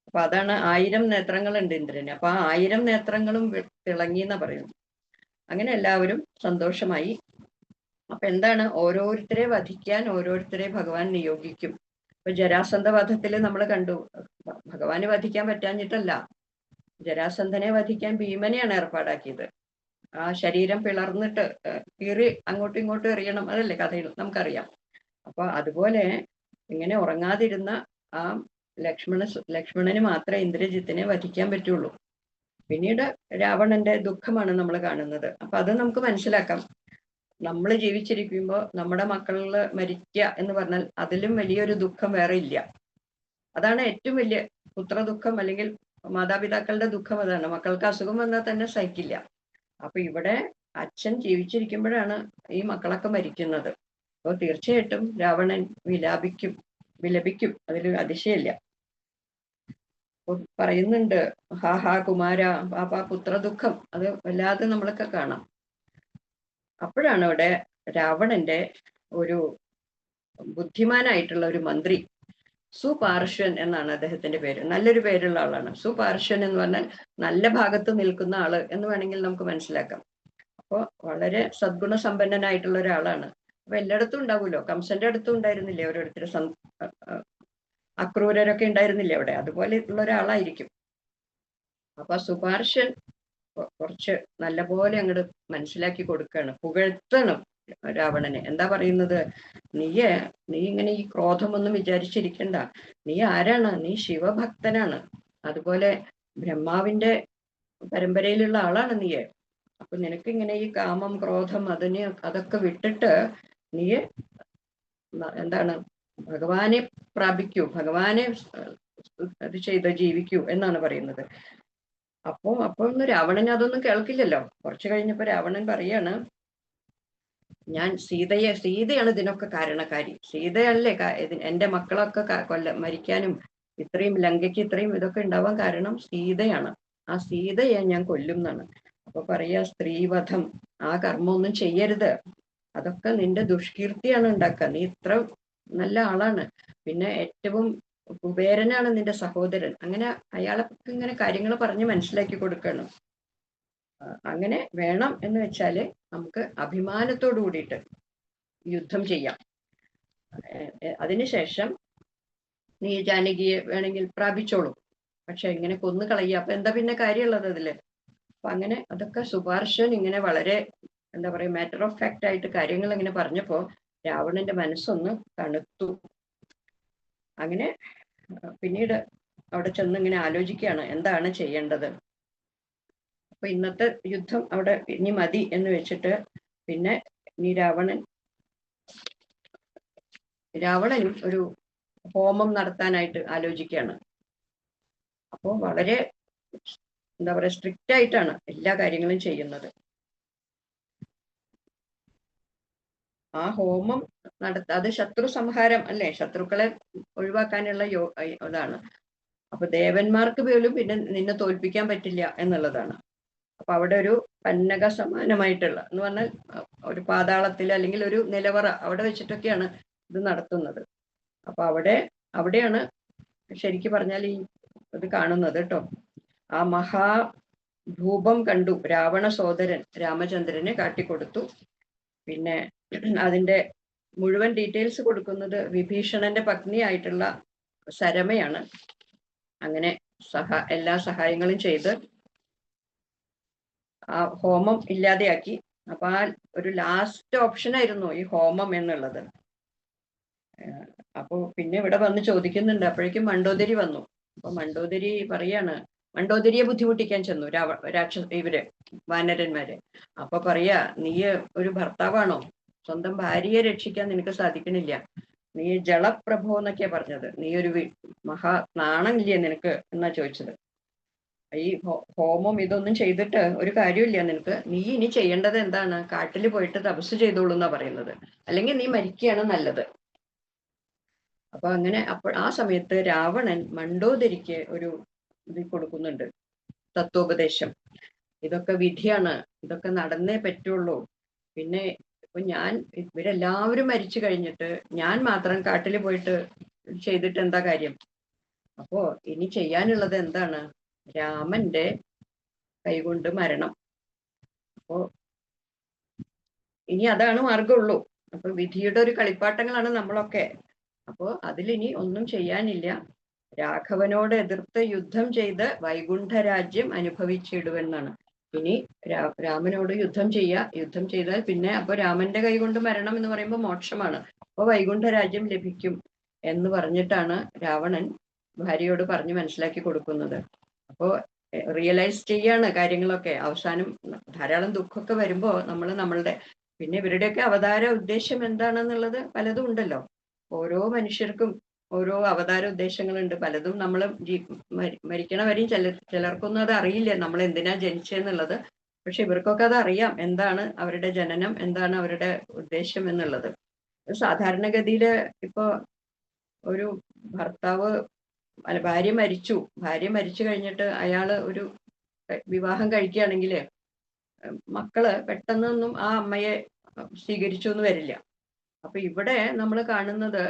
അപ്പൊ അതാണ് 1000 നേത്രങ്ങളുണ്ട് ഇന്ദ്രന്. അപ്പൊ ആ 1000 നേത്രങ്ങളും തിളങ്ങി എന്നാ പറയുന്നു. അങ്ങനെ എല്ലാവരും സന്തോഷമായി. അപ്പൊ എന്താണ്, ഓരോരുത്തരെ വധിക്കാൻ ഓരോരുത്തരെ ഭഗവാൻ നിയോഗിക്കും. ഇപ്പൊ ജരാസന്ധ വധത്തില് നമ്മൾ കണ്ടു, ഭഗവാന് വധിക്കാൻ പറ്റാഞ്ഞിട്ടല്ല, ജരാസന്ധനെ വധിക്കാൻ ഭീമനെയാണ് ഏർപ്പാടാക്കിയത്. ആ ശരീരം പിളർന്നിട്ട് കീറി അങ്ങോട്ടും ഇങ്ങോട്ടും എറിയണം, അതല്ലേ കഥയിൽ നമുക്കറിയാം. അപ്പൊ അതുപോലെ ഇങ്ങനെ ഉറങ്ങാതിരുന്ന ആ ലക്ഷ്മണന് മാത്രമേ ഇന്ദ്രജിത്തിനെ വധിക്കാൻ പറ്റുള്ളൂ. പിന്നീട് രാവണന്റെ ദുഃഖമാണ് നമ്മൾ കാണുന്നത്. അപ്പൊ അത് നമുക്ക് മനസ്സിലാക്കാം. നമ്മൾ ജീവിച്ചിരിക്കുമ്പോൾ നമ്മുടെ മക്കളില് മരിക്കുക എന്ന് പറഞ്ഞാൽ അതിലും വലിയൊരു ദുഃഖം വേറെ ഇല്ല. അതാണ് ഏറ്റവും വലിയ പുത്രദുഃഖം, അല്ലെങ്കിൽ മാതാപിതാക്കളുടെ ദുഃഖം അതാണ്. മക്കൾക്ക് അസുഖം വന്നാൽ തന്നെ സഹിക്കില്ല. അപ്പൊ ഇവിടെ അച്ഛൻ ജീവിച്ചിരിക്കുമ്പോഴാണ് ഈ മക്കളൊക്കെ മരിക്കുന്നത്. അപ്പോൾ തീർച്ചയായിട്ടും രാവണൻ വിലപിക്കും, അതിൽ അതിശയമില്ല. പറയുന്നുണ്ട്, ഹാ കുമാര പാപ പുത്രദുഃഖം, അത് വല്ലാതെ നമ്മളൊക്കെ കാണാം. അപ്പോഴാണ് ഇവിടെ രാവണന്റെ ഒരു ബുദ്ധിമാനായിട്ടുള്ള ഒരു മന്ത്രി, സുപാർശ്വൻ എന്നാണ് അദ്ദേഹത്തിന്റെ പേര്. നല്ലൊരു പേരുള്ള ആളാണ്. സുപാർശ്വൻ എന്ന് പറഞ്ഞാൽ നല്ല ഭാഗത്ത് നിൽക്കുന്ന ആള് എന്ന് വേണമെങ്കിൽ നമുക്ക് മനസ്സിലാക്കാം. അപ്പൊ വളരെ സദ്ഗുണസമ്പന്നനായിട്ടുള്ള ഒരാളാണ്. അപ്പൊ എല്ലായിടത്തും ഉണ്ടാവുമല്ലോ. കംസന്റെ അടുത്തും ഉണ്ടായിരുന്നില്ലേ ഓരോരുത്തർ, അക്രൂരരൊക്കെ ഉണ്ടായിരുന്നില്ലേ അവിടെ? അതുപോലെ ഉള്ള ഒരാളായിരിക്കും. അപ്പൊ സുപാർശ്വൻ കുറച്ച് നല്ലപോലെ അങ്ങോട്ട് മനസ്സിലാക്കി കൊടുക്കുകയാണ്, പുകഴ്ത്തണം രാവണനെ. എന്താ പറയുന്നത്, നീ ഇങ്ങനെ ഈ ക്രോധമൊന്നും വിചാരിച്ചിരിക്കണ്ട. നീ ആരാണ്? നീ ശിവഭക്തനാണ്. അതുപോലെ ബ്രഹ്മാവിന്റെ പരമ്പരയിലുള്ള ആളാണ് നീ. അപ്പൊ നിനക്ക് ഇങ്ങനെ ഈ കാമം, ക്രോധം അതൊക്കെ വിട്ടിട്ട് നീ എന്താണ് ഭഗവാനെ പ്രാപിക്കൂ, ഭഗവാനെ അത് ചെയ്ത് ജീവിക്കൂ എന്നാണ് പറയുന്നത്. അപ്പൊ ഒന്ന് രാവണൻ അതൊന്നും കേൾക്കില്ലല്ലോ. കുറച്ചു കഴിഞ്ഞപ്പോ രാവണൻ പറയാണ്, ഞാൻ സീതയാണ് ഇതിനൊക്കെ കാരണക്കാരി. സീതയല്ലേ എന്റെ മക്കളൊക്കെ മരിക്കാനും ഇത്രയും ലങ്കയ്ക്ക് ഇത്രയും ഇതൊക്കെ ഉണ്ടാവാൻ കാരണം സീതയാണ്. ആ സീതയെ ഞാൻ കൊല്ലും എന്നാണ്. അപ്പൊ പറയാ, സ്ത്രീവധം, ആ കർമ്മം ഒന്നും ചെയ്യരുത്, അതൊക്കെ നിന്റെ ദുഷ്കീർത്തിയാണ് ഉണ്ടാക്കുക. നീ ഇത്ര നല്ല ആളാണ്, പിന്നെ ഏറ്റവും കുബേരനാണ് നിന്റെ സഹോദരൻ. അങ്ങനെ അയാളെ ഇങ്ങനെ കാര്യങ്ങൾ പറഞ്ഞ് മനസ്സിലാക്കി കൊടുക്കണം. അങ്ങനെ വേണം എന്ന് വെച്ചാല് നമുക്ക് അഭിമാനത്തോടു കൂടിയിട്ട് യുദ്ധം ചെയ്യാം. അതിനുശേഷം നീ ജാനകിയെ വേണമെങ്കിൽ പ്രാപിച്ചോളൂ, പക്ഷെ ഇങ്ങനെ കൊന്നു കളയുക, അപ്പൊ എന്താ പിന്നെ കാര്യമുള്ളത് അതില്? അപ്പൊ അങ്ങനെ അതൊക്കെ സുഭാർശൻ ഇങ്ങനെ വളരെ എന്താ പറയാ മാറ്റർ ഓഫ് ഫാക്ട് ആയിട്ട് കാര്യങ്ങൾ ഇങ്ങനെ പറഞ്ഞപ്പോ രാവണന്റെ മനസ്സൊന്ന് തണുത്തു. അങ്ങനെ പിന്നീട് അവിടെ ചെന്ന് ഇങ്ങനെ ആലോചിക്കുകയാണ് എന്താണ് ചെയ്യേണ്ടത്. അപ്പൊ ഇന്നത്തെ യുദ്ധം അവിടെ ഇനി മതി എന്ന് വെച്ചിട്ട് പിന്നെ ഈ രാവണൻ ഒരു ഹോമം നടത്താനായിട്ട് ആലോചിക്കുകയാണ്. അപ്പോ വളരെ എന്താ പറയാ സ്ട്രിക്റ്റ് ആയിട്ടാണ് എല്ലാ കാര്യങ്ങളും ചെയ്യുന്നത്. ആ ഹോമം അത് ശത്രു സംഹാരം അല്ലെ, ശത്രുക്കളെ ഒഴിവാക്കാനുള്ള ഇതാണ്. അപ്പൊ ദേവന്മാർക്ക് പോലും പിന്നെ നിന്നെ തോൽപ്പിക്കാൻ പറ്റില്ല എന്നുള്ളതാണ്. അപ്പൊ അവിടെ ഒരു പന്നക സമാനമായിട്ടുള്ള എന്ന് പറഞ്ഞാൽ ഒരു പാതാളത്തിൽ അല്ലെങ്കിൽ ഒരു നിലവറ അവിടെ വെച്ചിട്ടൊക്കെയാണ് ഇത് നടത്തുന്നത്. അപ്പൊ അവിടെയാണ് ശരിക്കും പറഞ്ഞാൽ ഈ ഇത് കാണുന്നത് കേട്ടോ. ആ മഹാഭൂപം കണ്ടു രാവണ സോദരൻ രാമചന്ദ്രന് കാട്ടിക്കൊടുത്തു. പിന്നെ അതിന്റെ മുഴുവൻ ഡീറ്റെയിൽസ് കൊടുക്കുന്നത് വിഭീഷണന്റെ പത്നിയായിട്ടുള്ള സരമയാണ്. അങ്ങനെ എല്ലാ സഹായങ്ങളും ചെയ്ത് ആ ഹോമം ഇല്ലാതെയാക്കി. അപ്പൊ ആ ഒരു ലാസ്റ്റ് ഓപ്ഷൻ ആയിരുന്നു ഈ ഹോമം എന്നുള്ളത്. അപ്പൊ പിന്നെ ഇവിടെ വന്ന് ചോദിക്കുന്നുണ്ട്. അപ്പോഴേക്കും മണ്ടോദരി വന്നു. അപ്പൊ മണ്ടോദരി പറയാണ്, മണ്ടോദരിയെ ബുദ്ധിമുട്ടിക്കാൻ ചെന്നു ഇവര് വാനരന്മാര്. അപ്പൊ പറയാ, നീ ഒരു ഭർത്താവാണോ? സ്വന്തം ഭാര്യയെ രക്ഷിക്കാൻ നിനക്ക് സാധിക്കണില്ല, നീ ജളപ്രഭോ എന്നൊക്കെയാ പറഞ്ഞത്, നീ ഒരു മഹാ നാണമില്ലേ നിനക്ക് എന്നാ ചോദിച്ചത്. ഈ ഹോമം ഇതൊന്നും ചെയ്തിട്ട് ഒരു കാര്യമില്ല നിനക്ക്, നീ ഇനി ചെയ്യേണ്ടത് എന്താണ്, കാട്ടിൽ പോയിട്ട് തപസ് ചെയ്തോളൂ എന്നാ പറയുന്നത്, അല്ലെങ്കിൽ നീ മരിക്കുകയാണ് നല്ലത്. അപ്പൊ അങ്ങനെ ആ സമയത്ത് രാവണൻ മണ്ടോദരിക്ക് ഒരു ഇത് കൊടുക്കുന്നുണ്ട്, തത്വോപദേശം. ഇതൊക്കെ വിധിയാണ്, ഇതൊക്കെ നടന്നേ പറ്റുള്ളൂ. പിന്നെ ഇപ്പൊ ഇവരെല്ലാവരും മരിച്ചു കഴിഞ്ഞിട്ട് ഞാൻ മാത്രം കാട്ടിൽ പോയിട്ട് ചെയ്തിട്ട് എന്താ കാര്യം? അപ്പോ ഇനി ചെയ്യാനുള്ളത് എന്താണ്? രാമന്റെ കൈകൊണ്ട് മരണം. അപ്പോ ഇനി അതാണ് മാർഗമുള്ളൂ. അപ്പൊ വിധിയുടെ ഒരു കളിപ്പാട്ടങ്ങളാണ് നമ്മളൊക്കെ. അപ്പോ അതിലിനി ഒന്നും ചെയ്യാനില്ല. രാഘവനോട് എതിർത്ത് യുദ്ധം ചെയ്ത് വൈകുണ്ഠരാജ്യം അനുഭവിച്ചിടുവെന്നാണ്. ഇനി രാമനോട് യുദ്ധം ചെയ്താൽ പിന്നെ അപ്പൊ രാമന്റെ കൈ കൊണ്ട് മരണം എന്ന് പറയുമ്പോൾ മോക്ഷമാണ്. അപ്പൊ വൈകുണ്ഠരാജ്യം ലഭിക്കും എന്ന് പറഞ്ഞിട്ടാണ് രാവണൻ ഭാര്യയോട് പറഞ്ഞ് മനസ്സിലാക്കി കൊടുക്കുന്നത്. അപ്പോ റിയലൈസ് ചെയ്യാണ് കാര്യങ്ങളൊക്കെ. അവസാനം ധാരാളം ദുഃഖമൊക്കെ വരുമ്പോ നമ്മളുടെ പിന്നെ ഇവരുടെയൊക്കെ അവതാര ഉദ്ദേശം എന്താണെന്നുള്ളത് പലതും ഉണ്ടല്ലോ. ഓരോ മനുഷ്യർക്കും ഓരോ അവതാര ഉദ്ദേശങ്ങളുണ്ട്. പലതും നമ്മൾ മരിക്കണവരെയും ചിലർക്കൊന്നും അത് അറിയില്ല നമ്മൾ എന്തിനാ ജനിച്ചെന്നുള്ളത്. പക്ഷെ ഇവർക്കൊക്കെ അത് അറിയാം, എന്താണ് അവരുടെ ജനനം, എന്താണ് അവരുടെ ഉദ്ദേശം എന്നുള്ളത്. സാധാരണഗതിയില് ഇപ്പൊ ഒരു ഭർത്താവ് ഭാര്യ മരിച്ചു കഴിഞ്ഞിട്ട് അയാള് ഒരു വിവാഹം കഴിക്കുകയാണെങ്കിൽ മക്കള് പെട്ടെന്നൊന്നും ആ അമ്മയെ സ്വീകരിച്ചു എന്ന് വരില്ല. അപ്പൊ ഇവിടെ നമ്മൾ കാണുന്നത്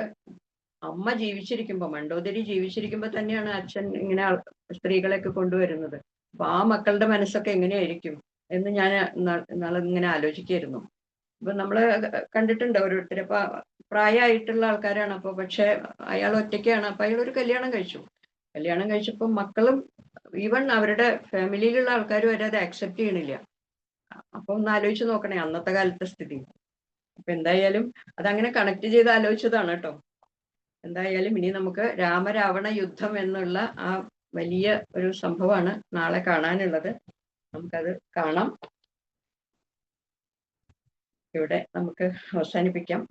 അമ്മ ജീവിച്ചിരിക്കുമ്പോ, മണ്ടോദരി ജീവിച്ചിരിക്കുമ്പോ തന്നെയാണ് അച്ഛൻ ഇങ്ങനെ സ്ത്രീകളെയൊക്കെ കൊണ്ടുവരുന്നത്. അപ്പൊ ആ മക്കളുടെ മനസ്സൊക്കെ എങ്ങനെയായിരിക്കും എന്ന് ഞാൻ നാളെ ഇങ്ങനെ ആലോചിക്കായിരുന്നു. ഇപ്പൊ നമ്മള് കണ്ടിട്ടുണ്ട് ഓരോരുത്തർ, ഇപ്പൊ പ്രായമായിട്ടുള്ള ആൾക്കാരാണ്. അപ്പൊ പക്ഷെ അയാൾ ഒറ്റയ്ക്കാണ്. അപ്പൊ അയാൾ ഒരു കല്യാണം കഴിച്ചപ്പോ മക്കളും ഈവൻ അവരുടെ ഫാമിലിയിലുള്ള ആൾക്കാർ വരെ അത് അക്സെപ്റ്റ് ചെയ്യണില്ല. അപ്പൊ ഒന്ന് ആലോചിച്ച് നോക്കണേ അന്നത്തെ കാലത്തെ സ്ഥിതി. അപ്പൊ എന്തായാലും അതങ്ങനെ കണക്ട് ചെയ്ത് ആലോചിച്ചതാണ് കേട്ടോ. എന്തായാലും ഇനി നമുക്ക് രാമരാവണ യുദ്ധം എന്നുള്ള ആ വലിയ ഒരു സംഭവമാണ് നാളെ കാണാനുള്ളത്. നമുക്കത് കാണാം. ഇവിടെ നമുക്ക് അവസാനിപ്പിക്കാം.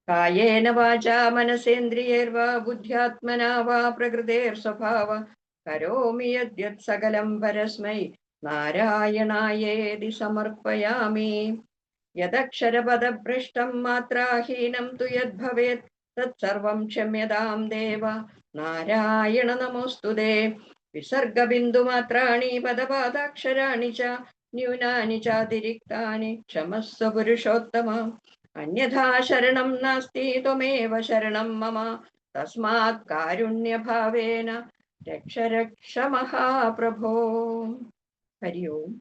കായേന വാചാ മനസേന്ദ്രിയൈർവാ ബുദ്ധ്യാത്മനാ വാ പ്രകൃതേർസ്വഭാവ കരോമി യദ്യത് സകലം പരസ്മൈ നാരായണായേതി സമർപ്പയാമി. യദക്ഷരപദഭ്രഷ്ടം മാത്രാഹീനം തു യദ്ഭവേത് തത്സർവം ക്ഷമ്യതാം ദേവ നാരായണ നമോസ്തുതേ. വിസർഗബിന്ദുമാത്രാണി പദപാദാക്ഷരാണി ച ന്യൂനാനി ചാതിരിക്താനി ക്ഷമസ്വ പുരുഷോത്തമ. അന്യഥാ ശരണം നാസ്തി ത്വമേവ ശരണം മമ തസ്മാത് കാരുണ്യഭാവേന രക്ഷ രക്ഷ മഹാപ്രഭോ. ഹരി ഓം.